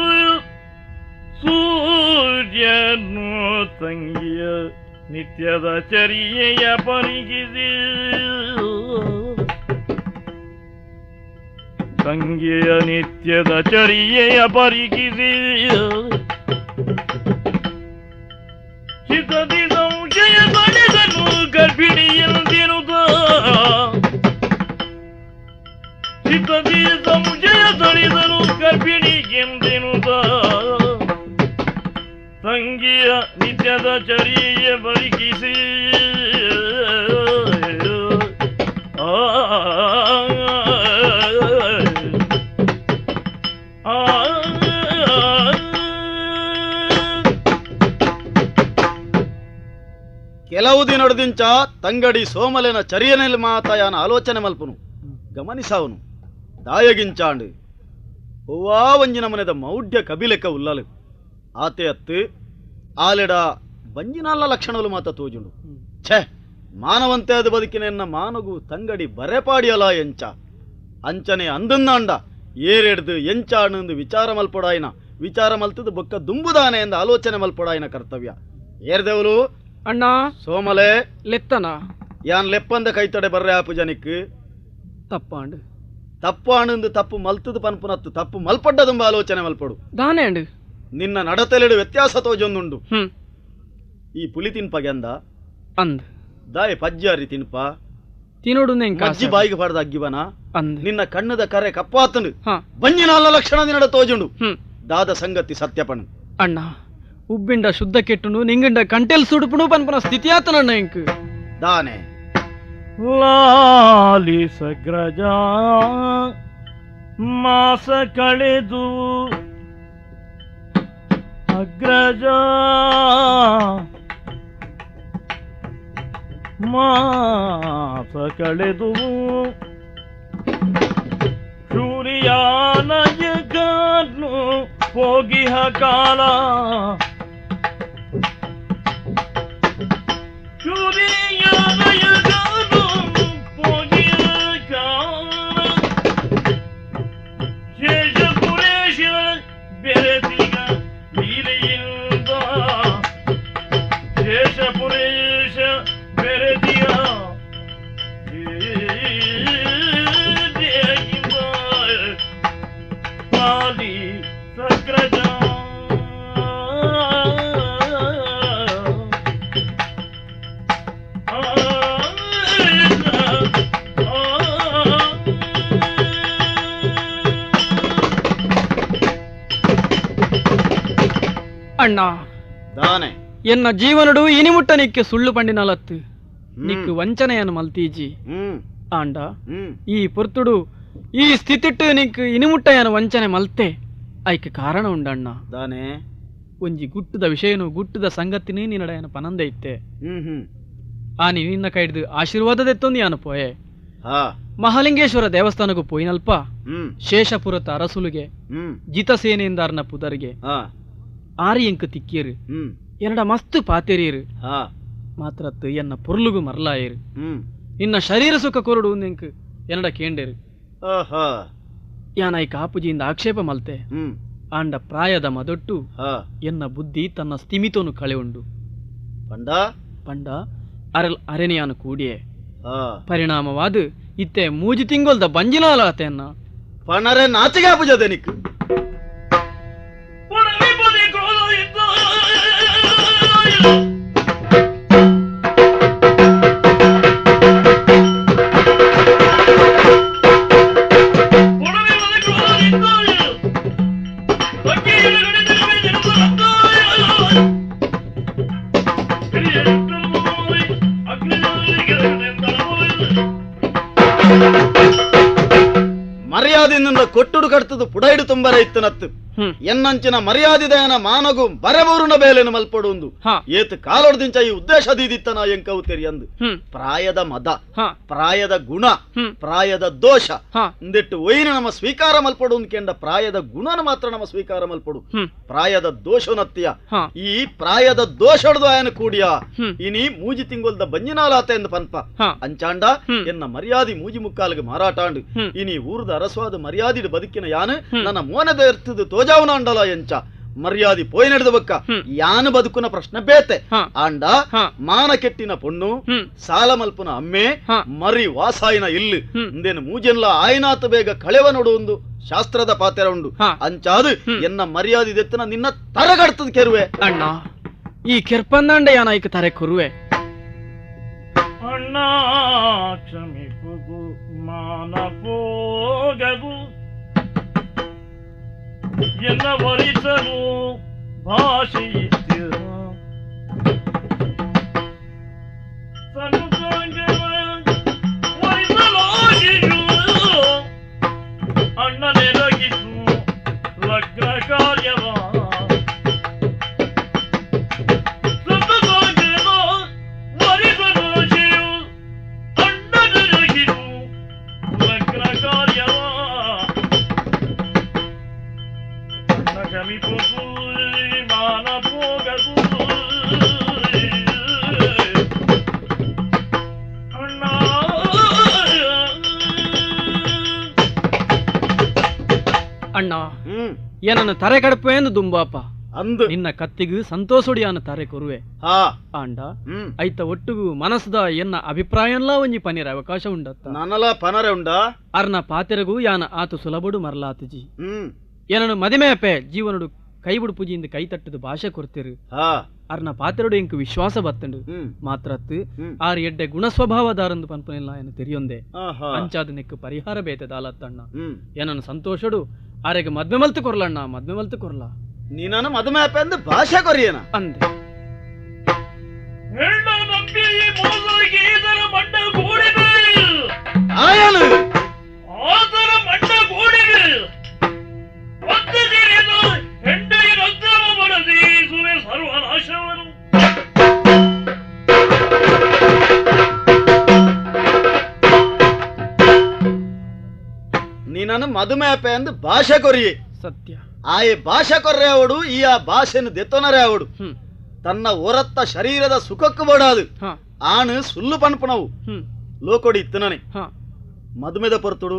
ಸೂರ್ಯನು ತಂಗಿಯ ನಿತ್ಯದ ಚರಿಯೆಯ ಪರಿಗಿಸಿ ತಂಗಿಯ ನಿತ್ಯದ ಚರಿಯೆಯ ಪರಿಗಿಸಿ ಚಿತದಿ ಸಂಶಯ ತಡೆದನು ಗರ್ಭಿಣಿಯಂದಿರುತ್ತ ಚಿತದಿ ಸಂಶಯ ತಡೆದನು ಗರ್ಭಿಣಿಗೆಂದಿರುತ್ತ ತಂಗಿಯ ನಿತ್ಯದ ಚರಿಯ ಬರಿಗಿಸಿ ಕೆಲವು ದಿನೊಡದಿಂಚ ತಂಗಡಿ ಸೋಮಲೆನ ಚರಿಯನೆಲ್ ಮಾತಾಯನ ಆಲೋಚನೆ ಮಲ್ಪುನು ಗಮನಿಸಾವನು ದಾಯಗಿಂಚಾಂಡು ಹೂವಾ ಒಂಜಿನ ಮನೆದ ಮೌಢ್ಯ ಕಬಿಲೆಕ್ಕ ಉಲ್ಲಲು ಆತೆ ಅತ್ತು ಆಲೆಡ ಬಂಜಿನಲ್ಲ ಲಕ್ಷಣಗಳು ಮಾತ ತೋಜುಂಡು ಛೆ ಮಾನವಂತೆ ಅದು ಬದುಕಿನೆನ್ನ ಮಾನಗು ತಂಗಡಿ ಬರೆಪಾಡಿಯಲ ಎಂಚ ಅಂಚನೆ ಅಂದನ್ನಾಂಡ ಏರೆಡ್ದು ಎಂಚಾಣಂದು ವಿಚಾರ ಮಲ್ಪೊಡಾಯಿನ ವಿಚಾರ ಮಲ್ತದು ಬೊಕ್ಕ ದುಂಬುದಾನೆ ಎಂದ ಆಲೋಚನೆ ಮಲ್ಪೊಡಾಯಿನ ಕರ್ತವ್ಯ ಏರ್ದೇವಲು ಅಣ್ಣ ಸೋಮಲೆ ಲೆತ್ತನ ಯಾನ್ ಲೆಪ್ಪಂದ ಕೈತಡೆ ಬರ್ರೆ ಆಪು ಜನಿಕ್ ತಪ್ಪಾಂಡು ತಪ್ಪಾಣಂದು ತಪ್ಪು ಮಲ್ತದು ಪನ್ಪುನತ್ತು ತಪ್ಪು ಮಲ್ಪಡ್ಡದುಂಬ ಆಲೋಚನೆ ಮಲ್ಪಡು ದಾನೇಂಡು ನಿನ್ನ ನಡತೆಲೆಡು ವ್ಯತ್ಯಾಸ ತೋಜೊಂದುಂಡು ಹ್ಮ್ ಈ ಪುಲಿ ತಿನ್ಪಗೆಂದ ಅಂದ್ ದಾಯ ಪಜ್ಜಾರಿ ತಿನ್ಪ ತಿನ್ನೋಡು ಮಜ್ಜಿ ಬಾಯಿಗೆ ಪಡೆದ ಅಗ್ಗಿವನ ಅಂದ್ ನಿನ್ನ ಕಣ್ಣದ ಕರೆ ಕಪ್ಪಾತನು ಹಾ ಬಂಜಿನಲ್ಲ ಲಕ್ಷಣ ನಿನ್ನಡ ತೋಜುಂಡು ಹ್ಮ್ ದಾದ ಸಂಗತಿ ಸತ್ಯಪಣು ಅಣ್ಣ ಉಬ್ಬಿಂಡ ಶುದ್ಧ ಕೆಟ್ಟುನು ನಿಂಗಿಂಡ ಕಂಟೆಲ್ ಸುಡುಪುನು ಪನ್ಪನ ಸ್ಥಿತಿ ಆತನಣ್ಣ ಇಂಕ್ ದಾನೆ ಲಾಲಿ ಸಗ್ರಜ ಮಾಸ ಕಳೆದು ಅಗ್ರಜ ಮಾಸ ಕಳೆದು ಸೂರ್ಯಾನಯಗನು ಹೋಗಿಹ ಕಾಲ ಸೂರ್ಯಾನಯಗನು ಹೋಗಿಹ ಕಾಲ ಶೇಷಪುರೇಶ ಬೆರೆತಿಗ ಲೀಲೆಯಿಂದ ಶೇಷಪುರೇಶ ಬೆರೆತಿಯ ಪಾಲಿ ಸಕ್ರಜ ಅಣ್ಣ ದಾನೆ ಎನ್ನ ಜೀವನಡು ಇನಿಮುಟ್ಟ ನಿಕ್ಕೆ ಸುಳ್ಳು ಪಂಡಿನಲತ್ತು ನಿಕ್ಕು ವಂಚನೆಯನ್ನು ಮಲ್ತೀಜಿ ಆಂಡ ಈ ಪೊರ್ತುಡು ಈ ಸ್ಥಿತಿಟ್ಟು ನಿಕ್ಕು ಇನಿಮುಟ್ಟಯನ ವಂಚನೆ ಮಲ್ತೆ ಐಕೆ ಕಾರಣ ಉಂಡಣ್ಣ ದಾನೆ ಒಂಜಿ ಗುಟ್ಟದ ವಿಷಯನು ಗುಟ್ಟದ ಸಂಗತಿನೇ ನಿನ್ನಡೆಯನ ಪನಂದೆ ಇತ್ತೆ ಆನಿ ನಿನ್ನ ಕೈಡ್ದು ಆಶೀರ್ವಾದದೆತ್ತೊಂದು ಯಾನು ಪೋಯೆ ಮಹಾಲಿಂಗೇಶ್ವರ ದೇವಸ್ಥಾನಕ್ಕೂ ಪೋಯಿನಲ್ಪ ಶೇಷಪುರತ ಅರಸುಲುಗೆ ಜಿತಸೇನೆಯಿಂದಾರ್ನ ಪುದರ್ಗೆ ಆರಿ ಎಂಕ್ ತಿಕ್ಕೀರು ಎನ್ನಡ ಮಸ್ತ್ ಪಾತೆರೀರು ಮಾತ್ರತ್ತು ಎನ್ನ ಪೊರ್ಲುಗು ಮರ್ಲಾಯಿರು ಇನ್ನ ಶರೀರ ಸುಖ ಕೊರಡು ಎಂಕ್ ಎನ್ನಡ ಕೇಂಡೇರು ಯಾನ ಈ ಕಾಪುಜಿಯಿಂದ ಆಕ್ಷೇಪ ಮಲ್ತೆ ಆಂಡ ಪ್ರಾಯದ ಮದೊಟ್ಟು ಎನ್ನ ಬುದ್ಧಿ ತನ್ನ ಸ್ಥಿಮಿತೋನು ಕಳೆ ಉಂಡು ಪಂಡ ಪಂಡ ಅರೆನೆಯಾನು ಕೂಡಿಯೇ ಪರಿಣಾಮವಾದ ಇತ್ತೆ ಮೂಜಿ ತಿಂಗೊಲ್ದ ಬಂಜಿನಾಲಾತೆಯನ್ನ ಪಣರೆ ನಾಚಿಗೆ ಪೂಜದೆ ನಿಕ್ ಮರ್ಯಾದೆಯಿಂದ ಕೊಟ್ಟುಡು ಕಡ್ತದು ಪುಡೈಡು ತುಂಬರ ಇತ್ತನತ್ತು ಎನ್ನಂಚಿನ ಮರ್ಯಾದಿದಯನ ಮಾನಗು ಬರಬೂರುನ ಬೇಲೆನು ಮಲ್ಪಡುಂದು ಏತ್ ಕಾಲೊಡ್ದಿಂಚ ಈ ಉದ್ದೇಶ ದೀದಿತ್ತನ ಎಂಕವು ತೆರಿಯಂದು ಪ್ರಾಯದ ಮದ ಪ್ರಾಯದ ಗುಣ ಪ್ರಾಯದ ದೋಷ ಇಂದಿಟ್ಟು ಒಯ್ನು ನಮ್ಮ ಸ್ವೀಕಾರ ಮಲ್ಪಡುಂದು ಕೆಂಡ ಪ್ರಾಯದ ಗುಣನ ಮಾತ್ರ ನಮ್ಮ ಸ್ವೀಕಾರ ಮಲ್ಪಡು ಪ್ರಾಯದ ದೋಷನತ್ಯ ಈ ಪ್ರಾಯದ ದೋಷಡ್ದು ಆಯನ ಕೂಡಿಯ ಇನಿ ಮೂಜಿ ತಿಂಗೊಲ್ದ ಬಂಜಿನಾಲಾತ ಎಂದು ಪನ್ಪ ಅಂಚಾಂಡ ಎನ್ನ ಮರ್ಯಾದಿ ಮೂಜಿ ಮುಕ್ಕಾಲಿಗೆ ಮಾರಾಟಾಂಡು ಇನಿ ಊರ್ದ ಅರಸ್ವಾದ ಮರ್ಯಾದಿಡು ಬದುಕಿನ ಯಾನು ನನ್ನ ಮೋನದ ಇರ್ತದ ತೋಜಾವನ ಅಂಡಲ ಎಂಚ ಮರ್ಯಾದಿ ಪೋಯ್ ನಡೆದ ಬಕ್ಕ ಯಾನು ಬದುಕುನ ಪ್ರಶ್ನೆ ಬೇತೆ ಆಂಡ ಮಾನ ಕೆಟ್ಟಿನ ಪೊಣ್ಣು ಸಾಲ ಮಲ್ಪುನ ಅಮ್ಮೆ ಮರಿ ವಾಸಾಯಿನ ಇಲ್ಲು ಇಂದೇನು ಮೂಜೆನ್ಲ ಆಯ್ನಾತ ಬೇಗ ಕಳೆವ ನೋಡುವುದು ಶಾಸ್ತ್ರದ ಪಾತೆರ ಉಂಡು ಅಂಚಾದು ಎನ್ನ ಮರ್ಯಾದಿ ದೆತ್ತನ ನಿನ್ನ ತರಗಡ್ತದ ಕೆರುವೆ ಅಣ್ಣ ಈ ಕೆರ್ಪಂದಂಡ ಯಾನಾಯ್ಕ ತರೆ ಕೊರುವೆ ಅಣ್ಣ ಕ್ಷಮಿಪುಗು ಮಾನ ಪೋಗದು ಎನ್ನ ವರಿಸಲು ಭಾಷೆ ಇತ್ತು ಅಣ್ಣನೆರಗಿಸು ಲಗ್ನ ಕಾರ್ಯವ ಅಣ್ಣ ಏನನ್ನು ತರೆ ಕಡಪೆ ಎಂದು ದುಂಬಾಪ ಅಂದು ನಿನ್ನ ಕತ್ತಿಗೂ ಸಂತೋಷಡಿಯಾನ ತರೆ ಕೊರುವೆ ಆಂಡ ಐತ ಒಟ್ಟುಗು ಮನಸ್ದ ಎನ್ನ ಅಭಿಪ್ರಾಯಲ್ಲ ಒಂಜಿ ಪನಿರ ಅವಕಾಶ ಉಂಡತ್ತ ನನಲ ಪನರೆ ಉಂಡ ಅರ್ನ ಪಾತೆರಗೂ ಯಾನ ಆತು ಸುಲಭಡು ಮರಲಾತುಜಿ ಏನನು ಮದಿಮೆಯಪೆ ಜೀವನಡು ಕೈಬುಡು ಪೂಜಿಯಿಂದ ಕೈ ತಟ್ಟದು ಭಾಷೆ ಕೊಡ್ತಿರು ಅರ್ನ ಪಾತೆರಡು ಎಂಕ್ ವಿಶ್ವಾಸ ಬತ್ತಂಡು ಮಾತ್ರತ್ತು ಆರ್ ಎಡ್ಡೆ ಗುಣ ಸ್ವಭಾವದಾರಂದು ಪನ್ಪನಿಲ್ಲ ಏನು ತೆರಿಯೊಂದೆ ಅಂಚಾದ ನೆಕ್ಕು ಪರಿಹಾರ ಬೇತೆ ದಾಲತ್ತಣ್ಣ ಏನನ್ನು ಸಂತೋಷಡು ಆರೆಗೆ ಮದ್ಮೆ ಮಲ್ತು ಕೊರ್ಲಣ್ಣ ಮದ್ಮೆ ಮಲ್ತು ಕೊರ್ಲ ನೀನನ್ನು ಮದುವೆ ಎಂದು ಭಾಷೆ ಕೊರಿಯನ ಅಂದೆ ಆಯನು ನೀನನ್ನು ಮದುಮೇಪೆ ಅಂದು ಭಾಷೆ ಕೊರಿಯೆ ಸತ್ಯ. ಆಯೆ ಭಾಷೆ ಕೊರ್ರೆ ಅವಡು ಈ ಆ ಭಾಷೆನು ದೆತ್ತೊನರೆ ಅವಡು ತನ್ನ ಹೊರತ್ತ ಶರೀರದ ಸುಖಕ್ಕೂ ಬೋಡಾದು ಆನು ಸುಳ್ಳು ಪನ್ಪುನವು ಲೋಕೊಡಿ ಇತ್ತನೇ ಮದುಮೆದ ಪೊರ್ತುಡು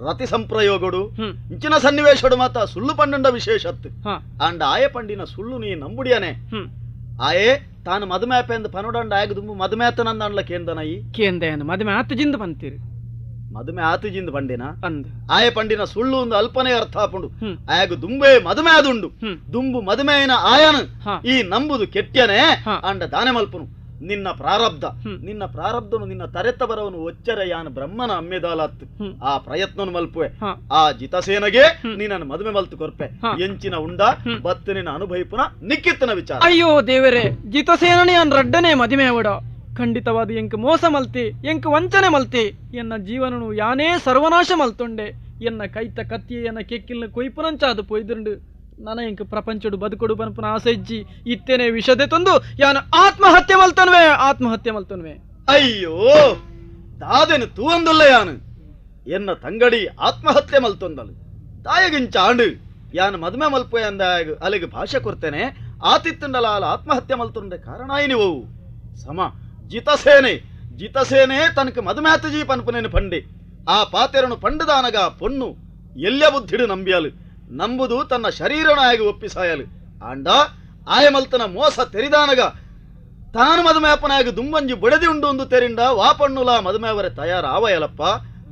ರತಿ ಸಂಪ್ರಯೋಗಡು ಇಂಚಿನ ಸನ್ನಿವೇಶಡು ಮಾತ ಸುಳ್ಳು ಪಂಡ ವಿಶೇಷತ್ತು ಅಂಡ ಆಯ ಪಂಡಿನ ಸುಳ್ಳು ನೀ ನಂಬುಡಿಯನೆ ಆಯೆ ತಾನು ಮದುಮೇಪೆ ಎಂದು ಪನುಡಂಡ ಆಗದುಂಬು ಮದುಮೇತನಂದ ಅಂಡ್ಲ ಕೇಂದನಯಿ ಕೇಂದೇನು ಮದುವೆ ಆತಜಿಂದ ಬಂತೀರಿ ಮದುಮೆ ಆತುಜಿಂದ ಪಂಡಿನ ಅಂದ್ ಆಯ ಪಂಡಿನ ಸುಳ್ಳು ಒಂದು ಅಲ್ಪನೆ ಅರ್ಥ ಆಪುಂಡು ಆಯಗ ದುಂಬೆ ಮದುಮೆ ಆದುಂಡು ದುಂಬು ಮದುಮೆಯಿನ ಆಯನು ಈ ನಂಬುದು ಕೆಟ್ಯನೆ ಅಂಡ ದಾನೆ ಮಲ್ಪುನು ನಿನ್ನ ಪ್ರಾರಬ್ಧನು ನಿನ್ನ ತರೆತ್ತ ಬರವನು ಒಚ್ಚರಯಾನ ಬ್ರಹ್ಮನ ಅಮ್ಮೆದಾಲತ್ತು ಆ ಪ್ರಯತ್ನ ಮಲ್ಪುವೆ ಆ ಜಿತಸೇನಗೆ ನೀನನ್ನು ಮದುವೆ ಮಲ್ತು ಕೊರ್ಪೆ ಎಂಚಿನ ಉಂಡ ಬತ್ತು ನಿನ್ನ ಅನುಭವಿಪುನ ನಿಕ್ಕಿತ್ತನ ವಿಚಾರ. ಅಯ್ಯೋ ದೇವರೇ, ಜಿತಸೇನನೇ ಅನ್ ರಡ್ಡನೆ ಮದುವೆ ಅವಡ ಖಂಡಿತವಾದ ಎಂಕ್ ಮೋಸ ಮಲ್ತಿ ಎಂಕ್ ವಂಚನೆ ಮಲ್ತಿ ಎನ್ನ ಜೀವನನು ಯಾನೇ ಸರ್ವನಾಶ ಮಲ್ತೊಂಡೆ ಎನ್ನ ಕೈತ ಕತ್ತಿ ಎನ್ನ ಕೆಕ್ಕಿಲ್ನ ಕೊಯ್ಪುನಂಚಾದು ಪೊಯ್ದುಂಡು ನನ ಎಂಕ್ ಪ್ರಪಂಚಡು ಬದುಕೊಡು ಬನ್ಪುನ ಆಸೆ ಇಜ್ಜಿ ಇತ್ತೇನೆ ವಿಷದೆ ತಂದು ಯಾನ ಆತ್ಮಹತ್ಯೆ ಮಲ್ತನ್ವೆ. ಅಯ್ಯೋ ದಾದೆನು ತೂವಂದುಲ್ಲ ಯಾನು ಎನ್ನ ತಂಗಡಿ ಆತ್ಮಹತ್ಯೆ ಮಲ್ತೊಂದಲು ತಾಯಗಿಂಚ ಆಂಡು ಯಾನು ಮದುವೆ ಮಲ್ಪೆ ಅಂದಾಗ ಅಲ್ಲಿಗೆ ಭಾಷೆ ಕೊರ್ತೇನೆ ಆತಿತ್ತಂಡಲ ಆತ್ಮಹತ್ಯೆ ಮಲ್ತೊಂಡೆ ಕಾರಣ ನೀವು ಸಮ ಜಿತಸೇನೆ ತನಕ ಮದುಮೇತಜಿ ಪನ್ಪುನೇನು ಪಂಡಿ ಆ ಪಾತೆರನು ಪಂಡದಾನಗ ಪೊಣ್ಣು ಎಲ್ಯ ಬುದ್ಧಿಡು ನಂಬುದು ತನ್ನ ಶರೀರನಾಗಿ ಒಪ್ಪಿಸಾಯಲು ಅಂಡ ಆಯಮಲ್ತನ ಮೋಸ ತೆರಿದಾನಗ ತಾನು ಮದುಮೇಪನಾಗಿ ದುಂಬಂಜಿ ಬುಡದಿ ಉಂಡು ಒಂದು ತೆರಿಂಡ ವಾಪಣ್ಣುಲ ಮದುಮೇವರೆ ತಯಾರಾವಯಲಪ್ಪ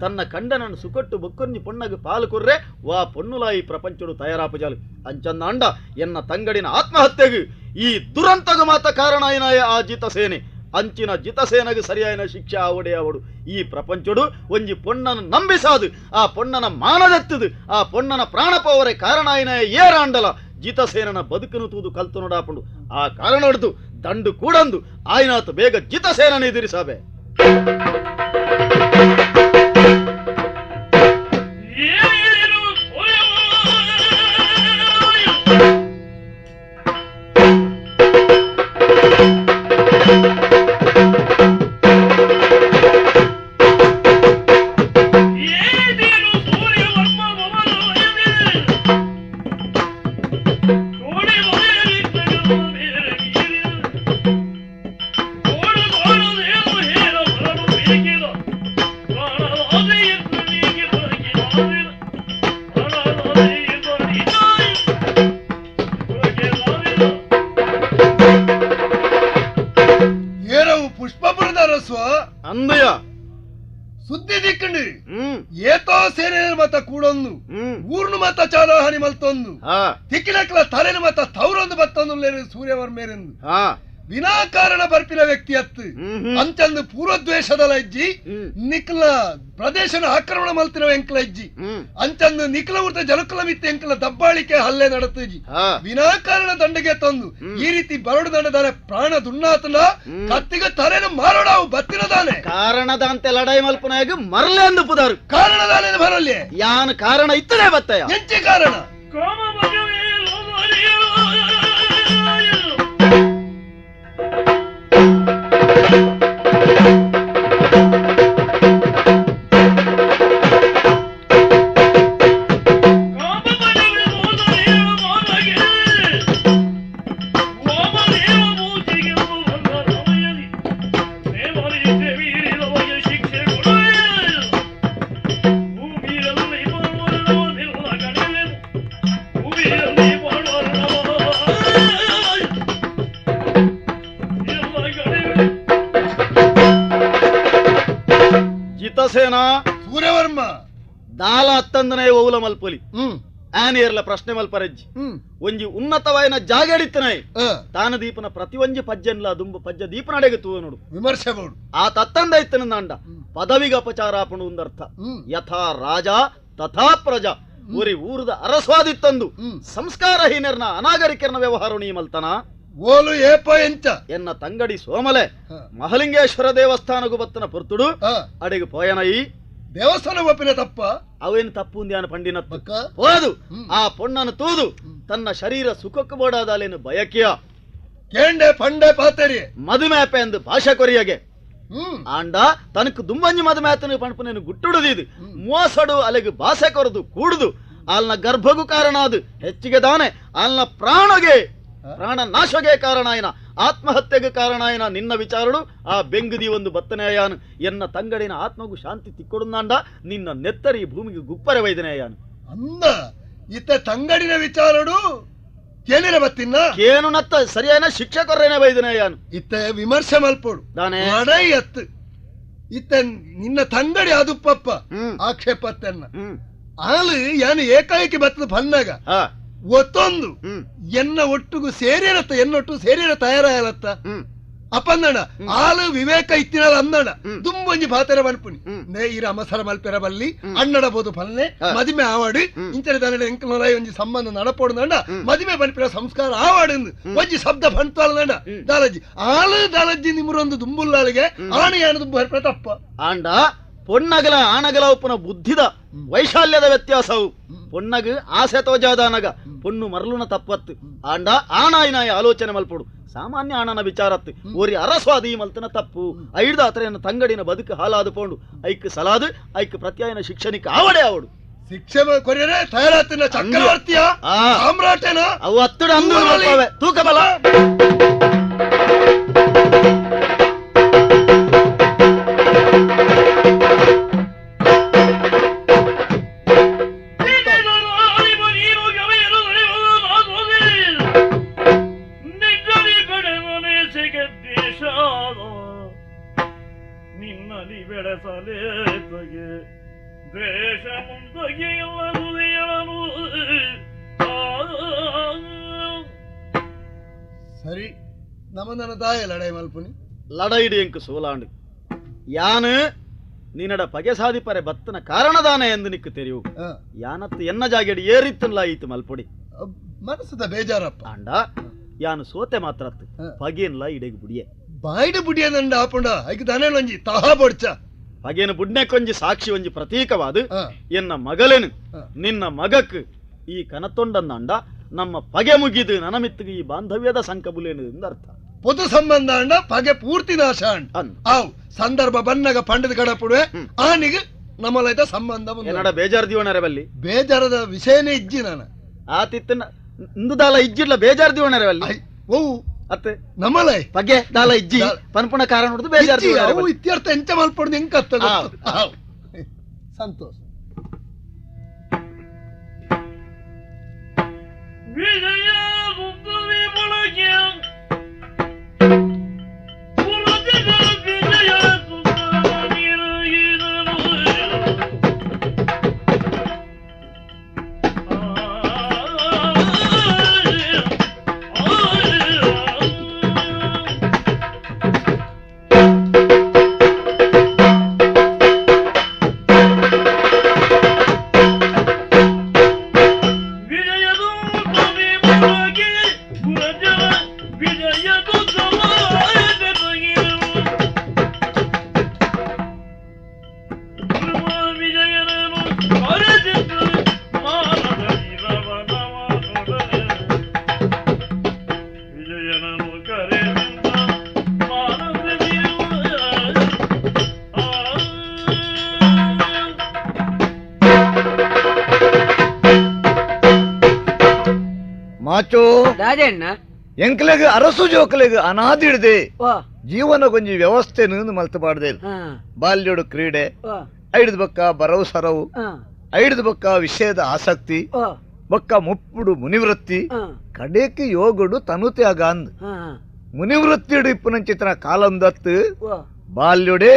ತನ್ನ ಕಂಡನನ್ನು ಸುಕೊಟ್ಟು ಬೊಕ್ಕೊಂಜಿ ಪೊಣ್ಣಗೆ ಪಾಲು ಕೊರ್ರೆ ವಾ ಪೊಣ್ಣುಲ ಈ ಪ್ರಪಂಚಡು ತಯಾರಾಪಜಾಲು ಅಂಚಂದ ಅಂಡ ಎನ್ನ ತಂಗಡಿನ ಆತ್ಮಹತ್ಯೆಗೆ ಈ ದುರಂತಗ ಮಾತ ಕಾರಣ ಏನಾಯ ಆ ಜಿತಸೇನೆ ಅಂಚಿನ ಜಿತಸೇನಗೆ ಸರಿಯಾದ ಶಿಕ್ಷೆ ಅವಡು ಈ ಪ್ರಪಂಚಡು ಒಂಜಿ ಪೊಣ್ಣನ ನಂಬಿಸಾದು ಆ ಪೊಣ್ಣನ ಮಾನದೆತ್ತದು ಆ ಪೊಣ್ಣನ ಪ್ರಾಣಪವರೆ ಕಾರಣ ಏರಾಂಡಲ ಜಿತಸೇನನ ಬದುಕನು ತೂದು ಕಲ್ತು ನೋಡಾಪುಂಡು ಆ ಕಾರಣ ಹೊಡೆದು ದಂಡು ಕೂಡಂದು ಆಯ್ನಾತು ಬೇಗ ಜಿತಸೇನನ ಎದುರಿಸಾಬೆ. ಅಂದಯ ಸುದ್ದಿ ದಿಕ್ಕಂಡು ಏತೋ ಸೇನೆ ಮತ ಕೂಡೊಂದು ಊರ್ನು ಮತ ಚಾಲಹಾನಿ ಮಲ್ತೊಂದು ತಿಕ್ಕಿನಕ್ಲ ತಲೆನ ಮತ ತೌರೊಂದು ಬತ್ತೊಂದು ಸೂರ್ಯವರ್ಮೇರೆಂದು ವಿನಾಕಾರಣ ಬರ್ಪಿನ ವ್ಯಕ್ತಿ ಅತ್ತು ಅಂಚಂದು ಪೂರ್ವದ್ವೇಷದಲ ಇಜ್ಜಿ ನಿಕ್ಲ ಪ್ರದೇಶನ ಆಕ್ರಮಣ ಮಲ್ತಿನ ಎಂಕ್ಲ ಇಜ್ಜಿ ಅಂಚಂದು ನಿಕ್ಲ ಊಟ ಜಲಕಲ ಮಿತ್ತ ಎಂಕ್ಲ ದಬ್ಬಾಳಿಕೆ ಹಲ್ಲೆ ನಡೆತುಜಿ ವಿನಾಕಾರಣ ದಂಡೆಗೆ ತಂದು ಈ ರೀತಿ ಬರಡು ದಂಡದಾನೆ ಪ್ರಾಣ ದುನ್ನಾತನ ಕತ್ತಿಗ ತಲೆನ ಮಾರೋಡಾವು ಬತ್ತಿನದಾನೆ ಕಾರಣದ ಅಂತೆ ಲಡಾಯಿ ಮಲ್ಪನಾಗ ಮರಲೆ ಅಂದು ಪುದಾರು ಕಾರಣದಾನೆ ಬರಲಿ ಯಾನ್ ಕಾರಣ ಇತ್ತನೇ ಬತ್ತಯ ಎಂಚಿ ಕಾರಣ ಜಿತಸೇನ ಸೂರ್ಯವರ್ಮ ದಾಲ ಹತ್ತಂದನೇ ಓವುಲ ಮಲ್ಪೊಲಿ ಆನೆಯರ್ಲ ಪ್ರಶ್ನೆ ಮಲ್ಪರಜ್ಜಿ ಒಂಜಿ ಉನ್ನತವಾಯಿನ ಜಾಗಡಿತ್ತನಾಯ್ ತಾನ ದೀಪನ ಪ್ರತಿ ಒಂಜಿ ಪಜ್ಜನ್ಲ ದುಂಬ ಪಜ್ಜ ದೀಪನಡೆಗೆ ತೂವ ನೋಡು ವಿಮರ್ಶೆ ಮಾಡು ಆ ತತ್ತಂದ ಇತ್ತನ ಅಂಡ ಪದವಿಗ ಅಪಚಾರ ಆಪಣು ಒಂದರ್ಥ ಯಥಾ ರಾಜ ತಥಾ ಪ್ರಜಾ ಊರಿ ಊರದ ಅರಸ್ವಾದಿತ್ತಂದು ಸಂಸ್ಕಾರಹೀನರ್ನ ಅನಾಗರಿಕರ್ನ ವ್ಯವಹಾರ ನೀ ಮಲ್ತನ ಓಲು ಏಪ ಎಂಚ ಎನ್ನ ತಂಗಡಿ ಸೋಮಲೆ ಮಹಲಿಂಗೇಶ್ವರ ದೇವಸ್ಥಾನಗೂ ಬತ್ತನ ಪೊರ್ತುಡು ಅಡಿಗೆ ಪೋಯನೈ ದೇವಸ್ಥಾನ ಒಪ್ಪಿನ ತಪ್ಪ ಅವೇನು ತಪ್ಪು ಧ್ಯಾನ ಪಂಡಿನ ಹೋದು ಆ ಪೊಣ್ಣನ್ನು ತೂದು ತನ್ನ ಶರೀರ ಸುಖಕ್ಕೆ ಬೋಡಾದಾಲೇನು ಬಯಕೆಯ ಕೇಂಡೆ ಪಂಡೆ ಪಾತರಿ ಮದುಮೇಪೆ ಎಂದು ಭಾಷೆ ಕೊರಿಯಗೆ ಆಂಡ ತನಕ್ ದುಂಬಂಜಿ ಮದ ಮ್ಯಾತನ ಪಣಪು నేను ಗುಟ್ಟುಡುದಿದು ಮೋಸಡು ಅಲೆಗೆ ಭಾಷೆ ಕೊರದು ಕೂಡುದು ಅಲ್ನ ಗರ್ಭಗೂ ಕಾರಣ ಅದು ಹೆಚ್ಚಿಗೆ ದಾನೆ ಅಲ್ನ ಪ್ರಾಣ ನಾಶಗೆ ಕಾರಣ ಆಯ್ನ ಆತ್ಮಹತ್ಯೆಗೆ ಕಾರಣ ಆಯ್ನ ನಿನ್ನ ವಿಚಾರಡು ಆ ಬೆಂಗದಿ ಒಂದು ಬತ್ತನೆಯಾನು ಎನ್ನ ತಂಗಡಿನ ಆತ್ಮಗೂ ಶಾಂತಿ ತಿಕ್ಕೊಡುಂದಾಂಡ ನಿನ್ನ ನೆತ್ತರಿ ಭೂಮಿಗೆ ಗುಪ್ಪರೆ ವೈದನೆಯಾನು ಅಂದ ಇತ್ತ ತಂಗಡಿನ ವಿಚಾರಡು ಕೇಳಿರ ಬತ್ತಿನ ಕೇನು ನತ್ತ ಸರಿಯಾನ ಶಿಕ್ಷಕರೇನೆ ವೈದನೆಯಾನು ಇತ್ತ ವಿಮರ್ಶೆ ಮಲ್ಪೋಡು ದಾನೆ ಮಾಡೈ ಅತ್ತು ಇತ್ತ ನಿನ್ನ ತಂಗಡಿ ಅದು ಪಪ್ಪ ಆಕ್ಷೇಪತ್ತನ್ನ ಆಲು ಯಾನು ಏಕಾಏಕಿ ಬತ್ತದ ಪನ್ನಾಗ ಒತ್ತೊಂದು ಎನ್ನ ಒಟ್ಟಿಗೂ ಸೇರಿರತ್ತ ಎನ್ನೊಟ್ಟು ಸೇರಿರ ತಯಾರಾಯಲತ್ತ ಅಪ್ಪಂದಣ ಆಲು ವಿವೇಕ ಇತ್ತಿನಲ್ಲ ಅಂದಣ ದುಂಬೊಂಜಿ ಪಾತೆರ ಮಲ್ಪುನಿ ನೇ ಈ ರಮಸರ ಮಲ್ಪೆರ ಬಲ್ಲಿ ಅಣ್ಣಡಬಹುದು ಪಲ್ಲೆ ಮದಿಮೆ ಆವಾಡು ಇಂಚನೆ ದಾನಡ ಎಂಕಲರ ಒಂಜಿ ಸಂಬಂಧ ನಡಪೋಡು ಮದಿಮೆ ಮಲ್ಪೆರ ಸಂಸ್ಕಾರ ಆವಾಡು ಒಂಜಿ ಶಬ್ದ ಬಂತಲ್ಲ ದಾಲಜ್ಜಿ ಆಲು ದಾಲಜ್ಜಿ ನಿಮ್ರೊಂದು ದುಂಬುಲ್ಲಾಳಿಗೆ ಆಣೆಯಾನ ದುಂಬು ಹರ್ಪೆ ತಪ್ಪ ಆಂಡ ಪೊನ್ನಗಲ ಆಣಗಲ ಉಪ್ಪನ ಬುದ್ಧಿದ ವೈಶಾಲ್ಯದ ವ್ಯತ್ಯಾಸವು ಪೊನ್ನಗ ಆಸೆ ತೋಜಾದಾನಗ ಪೊನ್ನು ಮರಳುನ ತಪ್ಪತ್ತು ಆಂಡ ಆಣಾಯಿನಾಯ ಆಲೋಚನೆ ಮಲ್ಪಡು ಸಾಮಾನ್ಯ ಆಣನ ವಿಚಾರತ್ತು ಓರಿ ಅರಸ್ವಾದಿ ಮಲ್ತನ ತಪ್ಪು ಐಡ್ದ ಆತನ ತಂಗಡಿನ ಬದುಕು ಹಾಲಾದು ಪೋಂಡು ಐಕ್ ಸಲಾದು ಐಕ್ ಪ್ರತ್ಯಾಯನ ಶಿಕ್ಷಣಿಕ ಆವಡೆ ಆವಡು ಶಿಕ್ಷೆ ಕೊರಿಯರೆ ತಯಾರಾತಿನ ಚಕ್ರವರ್ತಿಯ ಸಾಮ್ರಾಟನ ಅವು ಹತ್ತಡ ಅಂದು ತೂಕ ಬಲ ನಿನ್ನಲಿ ಬೆಳೆಸಲೇತಗೆ ದೇಶ ಮುಂದಗೆ ಎಲ್ಲರೂ ಸರಿ ನಮ್ಮನ ತಾಯ ಲಡೈ ಮಲ್ಪುನಿ ಲಡೈಡಿ ಎಂಕು ಸೋಲಾಂಡು ಯಾನು ನಿನ್ನಡ ಪಗೆ ಸಾಧಿಪರೆ ಬತ್ತನ ಕಾರಣದಾನೆ ಎಂದು ನಿಕ್ಕು ತೆರಿವು ಯಾನತ್ತು ಎನ್ನ ಜಾಗೆಡಿ ಏರಿತ್ತಲ್ಲ ಈತು ಮಲ್ಪೊಡಿ ಮನಸ್ಸದ ಬೇಜಾರಪ್ಪ ಆಂಡ ಯಾನು ಸೋತೆ ಮಾತ್ರ ಪಗೇನ್ಲ ಇಡೆಗೆ ಬುಡಿಯೆ ಬಾಯ್ಡು ಬುಡಿಯದಂಡ ಆಪುಂಡ ಐಕ್ ದನೇನು ಒಂಜಿ ತಹಾ ಬೊಡ್ಚ ಪಗೇನು ಬುಡ್ನೆಕೊಂಜಿ ಸಾಕ್ಷಿ ಒಂಜಿ ಪ್ರತೀಕವಾದು ಎನ್ನ ಮಗಲೇನು ನಿನ್ನ ಮಗಕ್ ಈ ಕನತೊಂಡಂದ ನಮ್ಮ ಪಗೆ ಮುಗಿದು ನನಮಿತ್ತಿಗೆ ಈ ಬಾಂಧವ್ಯದ ಸಂಕಬುಲೇನು ಎಂದು ಅರ್ಥ పొదు సంబంధం అండ పగే పూర్తి నాశ అండ్ ఆవ్ సందర్భ బన్నగ పండిత గడపుడే ఆనిಗೆ ನಮ್ಮಲೈತ ಸಂಬಂಧ ಏನಡ ಬೇಜಾರ್ ದಿವಣರೆ ಬಲ್ಲಿ ಬೇಜಾರದ ವಿಷಯನೇ ಇಜ್ಜಿ ನಾನು ಆತಿತ್ತನ ಇಂದು ದಾಲ ಇಜ್ಜಿರ್ಲ ಬೇಜಾರ್ ದಿವಣರೆ ಬಲ್ಲಿ ಓ ಅತ್ತೆ ನಮ್ಮಲೈ ಪಗೆ ದಾಲ ಇಜ್ಜಿ ಪನ್ಪುಣ ಕಾರಣ ಹೊಡೆದು ಬೇಜಾರ್ ದಿವಣರೆ ಬಲ್ಲಿ ಇತ್ಯರ್ಥ ಎಂಚ ಮಲ್ಪೊಡ್ದು ಹೆಂಗ್ ಕತ್ತ ಸಂತೋಷ ವಿಜಯ ಗುಂಪುವಿ ಮೊಳಗೆ ಮಾಚೋ ರಾಜಣ್ಣ ಎಂಕ್ಲೆಗ್ ಅರಸು ಜೋಕ್ಲೆಗ್ ಅನಾದಿ ಹಿಡ್ದೆ ಜೀವನ ಕೊಂಜಿ ವ್ಯವಸ್ಥೆ ಮಲ್ತು ಬಾಡ್ದೆ ಬಾಲ್ಯೋಡು ಕ್ರೀಡೆ ಐಡ್ದ ಬಕ್ಕ ಬರವು ಸರವು ಐಡ್ದ ಬಕ್ಕ ವಿಷಯದ ಆಸಕ್ತಿ ಬಕ್ಕ ಮುಪ್ಪುಡು ಮುನಿವೃತ್ತಿ ಕಡೆಕ್ಕೆ ಯೋಗುಡು ತನುತ್ಯಾಗ ಅಂದ್ ಮುನಿವೃತ್ತಿಡು ಇಪ್ಪುನಂಚಿತನ ಕಾಲಂ ದತ್ತು ಬಾಲ್ಯೋಡೆ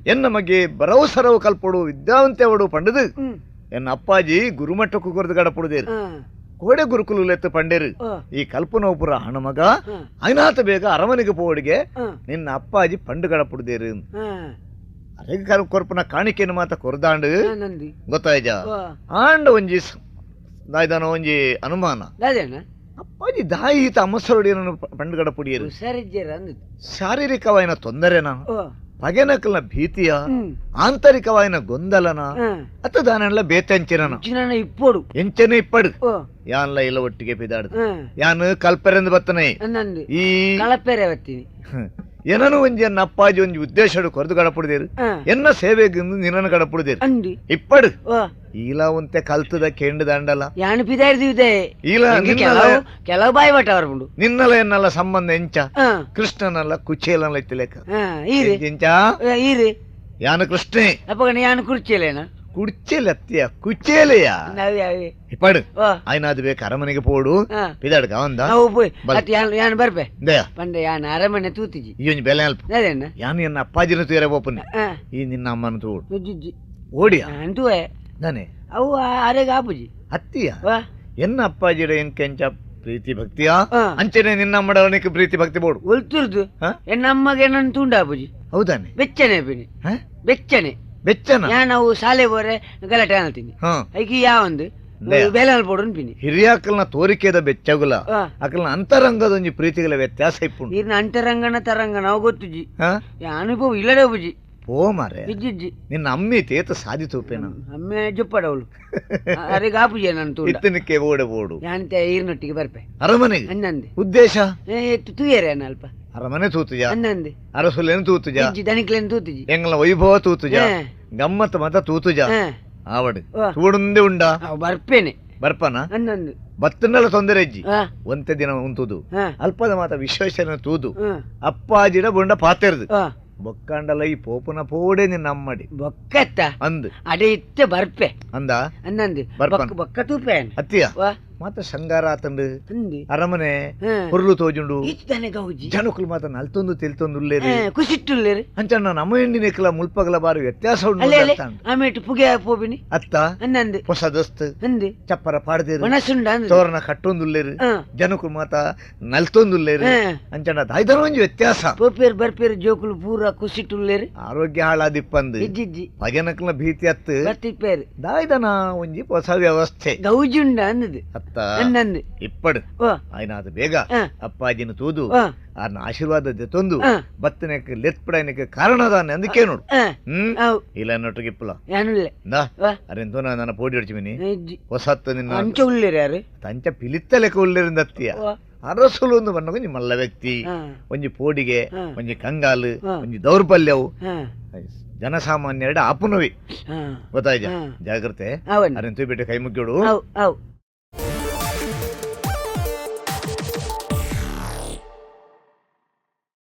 ಎನ್ನ ಮಗೆ ಬರವು ಸರವು ಕಲ್ಪಡು ವಿದ್ಯಾವಂತೆವಡು ಪಂಡದು ಎನ್ನ ಅಪ್ಪಾಜಿ ಗುರುಮಟ್ಟಕ್ಕೂ ಕೊರದು ಗಡಪುಡುದೇರು ಕೋಡೆ ಗುರುಕುಲು ಲೆತ್ತು ಪಂಡೇರು ಈ ಕಲ್ಪನೋಪುರ ಹಣಮಗ ಐನಾತ ಬೇಗ ಅರಮನೆಗೆ ಪೋಡಿಗೆ ನಿನ್ನ ಅಪ್ಪಾಜಿ ಪಂಡು ಗಡಪುಡುದೇರು ಅರೆಗೆ ಕೊರ್ಪನ ಕಾಣಿಕೆಯನ್ನು ಮಾತ ಕೊರ್ದಾಂಡು ಗೊತ್ತಾಯ್ಜ ಆಂಡ ಒಂಜಿ ದಾಯ್ದಾನ ಒಂಜಿ ಅನುಮಾನ ಅಪ್ಪಾಜಿ ದಾಯಿತ ಅಮ್ಮಸರೊಡಿಯನ್ನು ಪಂಡು ಗಡಪುಡಿಯರು ಶಾರೀರಿಕವಾಯಿನ ತೊಂದರೆನಾ ಪಗೆನಕಲ್ನ ಭೀತಿಯ ಆಂತರಿಕವಾಯಿನ ಗೊಂದಲನ ಅತ್ತ ದಾನೆಲ್ಲ ಬೇತೆಂಚಿನ ಇಪ್ಪಡು ಎಂಚನೆ ಇಪ್ಪಡು ಯಾನ್ಲ ಇಲ್ಲ ಒಟ್ಟಿಗೆ ಪಿದಾಡ್ದು ಯಾನು ಕಲ್ಪೆರೆಂದು ಬತ್ತನೆ ಈ ಏನನು ಒಂಜಿ ಎನ್ನ ಅಪ್ಪಾಜಿ ಒಂಜಿ ಉದ್ದೇಶ ಕೊರದು ಗಡಪುಡಿದೇರು ಎನ್ನ ಸೇವೆಗೆ ನಿನ್ನನ್ನು ಗಡಪುಡಿದೇರು ಅಂಡಿ ಇಪ್ಪಡು ಓ ಈಲ ಒಂತೆ ಕಲ್ತದ ಕೆಂಡು ದಂಡಲ ಯಾನು ಪಿದಾರ್ದಿದೆ ಈಲ ಕೆಲವು ಬಾಯಿ ಬಟ್ಟ ಬರ್ಬುಂಡು ನಿನ್ನಲ ಎನ್ನಲ್ಲ ಸಂಬಂಧ ಎಂಚ ಕೃಷ್ಣನಲ್ಲ ಕುಚೇಲಲ್ಲ ಇತ್ತಿಲೆಕ್ಕ ಈರಿ ಎಂಚ ಈರಿ ಯಾನು ಕೃಷ್ಣೇ ಅಪ್ಪಗ ಯಾನು ಕುರ್ಚಿಯಲೇನ ಕುಡ್ಚೇಲತ್ತಿಯ ಕುಚೇಲೆಯ ನಾವೇ ಇಪ್ಪಡು ಓ ಆಯ್ನ ಅದು ಬೇಕು ಅರಮನೆಗೆ ಪೋಡು ಪಿದಾಡ್ಕ ಅವಂದ ನಾವು போய் ಅತ್ ಯಾನು ಬರ್ಬೆ ದಯ ಪಂಡೆ ಯಾನು ಅರಮನೆ ತೂತಿಜಿ ಈ ಒಂಜಿ ಬೆಲೆ ಅಲ್ಪ ಅದೇನ ಯಾನು ಎನ್ನ ಅಪ್ಪಾಜಿನ ತೂಯರ ಬೋಪನೆ ಈ ನಿನ್ನ ಅಮ್ಮನ ತೂಡು ಜುಜ್ಜಿ ಓಡಿಯ ಅಂಟುವೆ ನಾನೇ ಅವು ಅರೆಗ ಆಪುಜಿ ಅತ್ತಿಯ ವಾ ಎನ್ನ ಅಪ್ಪಾಜಿರ ಎಂಕೆಂಚ ಪ್ರೀತಿ ಭಕ್ತಿಯ ಅಂಚನೆ ನಿನ್ನ ಅಮ್ಮಡವನಿಗೆ ಪ್ರೀತಿ ಭಕ್ತಿ ಬೋಡು ಒಲ್ತುರ್ದು ಎನ್ನಮ್ಮಗೆ ನನ್ನ ತುಂಡಾಪುಜಿ ಹೌದಾನೆ ಬೆಚ್ಚನೆ ಪಿನಿ ಬೆಚ್ಚನೆ ಬೆಚ್ಚನ ನಾವು ಶಾಲೆ ಬೋರೆ ಗಲಾಟೆ ಅನ್ತೀನಿ ಐಕಿ ಯಾವಂದು ಬೇಲೆ ಅಲ್ಪೋಡು ಪಿನಿ ಹಿರಿಯಾಕಲ್ನ ತೋರಿಕೆದ ಬೆಚ್ಚಗುಲ ಅಕಲ್ನ ಅಂತರಂಗದ ಒಂಜಿ ಪ್ರೀತಿಗಳ ವ್ಯತ್ಯಾಸ ಇಪ್ಪುಂಡು ಇರ್ನ ಅಂತರಂಗನ ತರಂಗನ ಅವು ಗೊತ್ತುಜಿ ಅನುಭವ ಇಲ್ಲಡೆ ಬುಜಿ ಪೋ ಮಾರೆ ಇಜ್ಜಿಜ್ಜಿ ನಿನ್ನ ಅಮ್ಮಿ ತೇತ ಸಾಧಿತೋಪೇನ ಅಮ್ಮೆ ಜೊಪ್ಪಡವಳು ಅರೆಗ ಆಪುಜಿ ನನ್ನ ತುಂಡ ಇತ್ತನಕ್ಕೆ ಓಡೆ ಓಡು ಯಾನ್ತೆ ಈರ್ನೊಟ್ಟಿಗೆ ಬರ್ಪೆ ಅರಮನೆಗೆ ಅನ್ನಂದೆ ಉದ್ದೇಶ ತೂಯರೆ ಅಲ್ಪ ಅರಮನೆ ತೂತುಜ ಅನ್ನಂದೆ ಅರಸುಲೇನು ತೂತುಜ ದನಿಕ್ಲೇನು ತೂತಿಜಿ ಎಂಗ್ಲ ವೈಭವ ತೂತುಜ ಗಮ್ಮತ್ ಮತ ತೂತುಜ ಆವಡು ತೂಡುಂದೆ ಉಂಡ ಬರ್ಪೇನೆ ಬರ್ಪನ ಅನ್ನಂದು ಬತ್ತನಲ್ಲ ತೊಂದರೆ ಅಜ್ಜಿ ಒಂತೆ ದಿನ ಉಂತುದು ಅಲ್ಪದ ಮಾತ ವಿಶ್ವೇಶ್ವರನ ತೂದು ಅಪ್ಪಾಜಿಡ ಬುಂಡ ಪಾತೆರ್ದು ಬೊಕ್ಕಾಂಡಲ ಈ ಪೋಪುನ ಪೋಡೆ ನಿನ್ನ ಅಮ್ಮಡಿ ಬೊಕ್ಕತ್ತ ಅಂದ್ ಅಡೆ ಇತ್ತೆ ಬರ್ಪೆ ಅಂದ ಅನ್ನಂದು ಬರ್ಪನ್ ಬೊಕ್ಕ ತೂಪೆ ಅತ್ತಿಯ ಮಾತ ಶಂಗಾರ ಆತಂಡು ಅಂದಿ ಅರಮನೆ ಹುರ್ಲು ತೋಜುಂಡು ಇತ್ತನೆ ಗೌಜಿ ಜನಕುಲು ಮಾತ ನಲ್ತೊಂದು ತಿಲ್ತೊಂದುಲ್ಲೇರಿ ಕುಸಿಟ್ಟುಲ್ಲೇರಿ ಅಂಚಣ್ಣ ನಮ್ಮ ಹೆಂಡಿನೆಕ್ಲ ಮುಲ್ಪಗಲ ಬಾರಿ ವ್ಯತ್ಯಾಸ ಉಂಟು ಅಲ್ಲೇ ಆಮೇಟು ಪುಗೆ ಪೋಬಿನಿ ಅತ್ತ ಅನ್ನಂದು ಹೊಸ ದಸ್ತ್ ಅಂದಿ ಚಪ್ಪರ ಪಾಡ್ದೇರು ಮನಸ್ಸುಂಡ ತೋರಣ ಕಟ್ಟೊಂದುಲ್ಲೇರು ಜನಕುಲು ಮಾತ ನಲ್ತೊಂದುಲ್ಲೇರು ಅಂಚಣ್ಣ ದಾಯ್ದರ ಒಂಜಿ ವ್ಯತ್ಯಾಸ ಪೋಪೇರ್ ಬರ್ಪೇರ್ ಜೋಕುಲು ಪೂರ ಕುಸಿಟ್ಟುಲ್ಲೇರಿ ಆರೋಗ್ಯ ಹಾಳಾದಿಪ್ಪಂದು ಇಜ್ಜಿಜ್ಜಿ ಭಜನಕ್ಲ ಭೀತಿ ಅತ್ತು ಬರ್ತಿಪ್ಪೇರು ದಾಯ್ದನ ಒಂಜಿ ಹೊಸ ವ್ಯವಸ್ಥೆ ಗೌಜುಂಡ ಅನ್ನದು ಅತ್ತ ಅನ್ನಂದು ಇಪ್ಪಡು ಆಯ್ನಾದ ಬೇಗ ಅಪ್ಪಾಜಿನ ತೂದು ಆನ ಆಶೀರ್ವಾದ ದೆತೊಂದು ಬತ್ತನಕ್ಕೆ ಲೆತ್ಪಡನಕ್ಕೆ ಕಾರಣದಾನೆ ಅಂದಕ್ಕೆ ನೋಡು ಇಲ್ಲ ನೊಟ್ಟಿಗೆ ಇಪ್ಪಲ ಅರೆಂತೋ ನನ್ನ ಪೋಡಿ ಹೊಡ್ಚಿಮಿನಿ ಹೊಸತ್ತು ನಿನ್ನ ಅಂಚ ಉಳ್ಳೇರಿ ಯಾರು ತಂಚ ಪಿಲಿತ್ತ ಲೆಕ್ಕ ಉಳ್ಳೇರಿಂದ ಅತ್ತಿಯ ಅರಸುಲು ಒಂದು ಬಣ್ಣ ಒಂಜಿ ಮಲ್ಲ ವ್ಯಕ್ತಿ ಒಂಜಿ ಪೋಡಿಗೆ ಒಂಜಿ ಕಂಗಾಲು ಒಂಜಿ ದೌರ್ಬಲ್ಯವು ಜನಸಾಮಾನ್ಯರ ಆಪುನವಿ ಗೊತ್ತಾಯ್ತ ಜಾಗ್ರತೆ ಅರೆಂತೂ ಬಿಟ್ಟು ಕೈ ಮುಗ್ಗಿಡು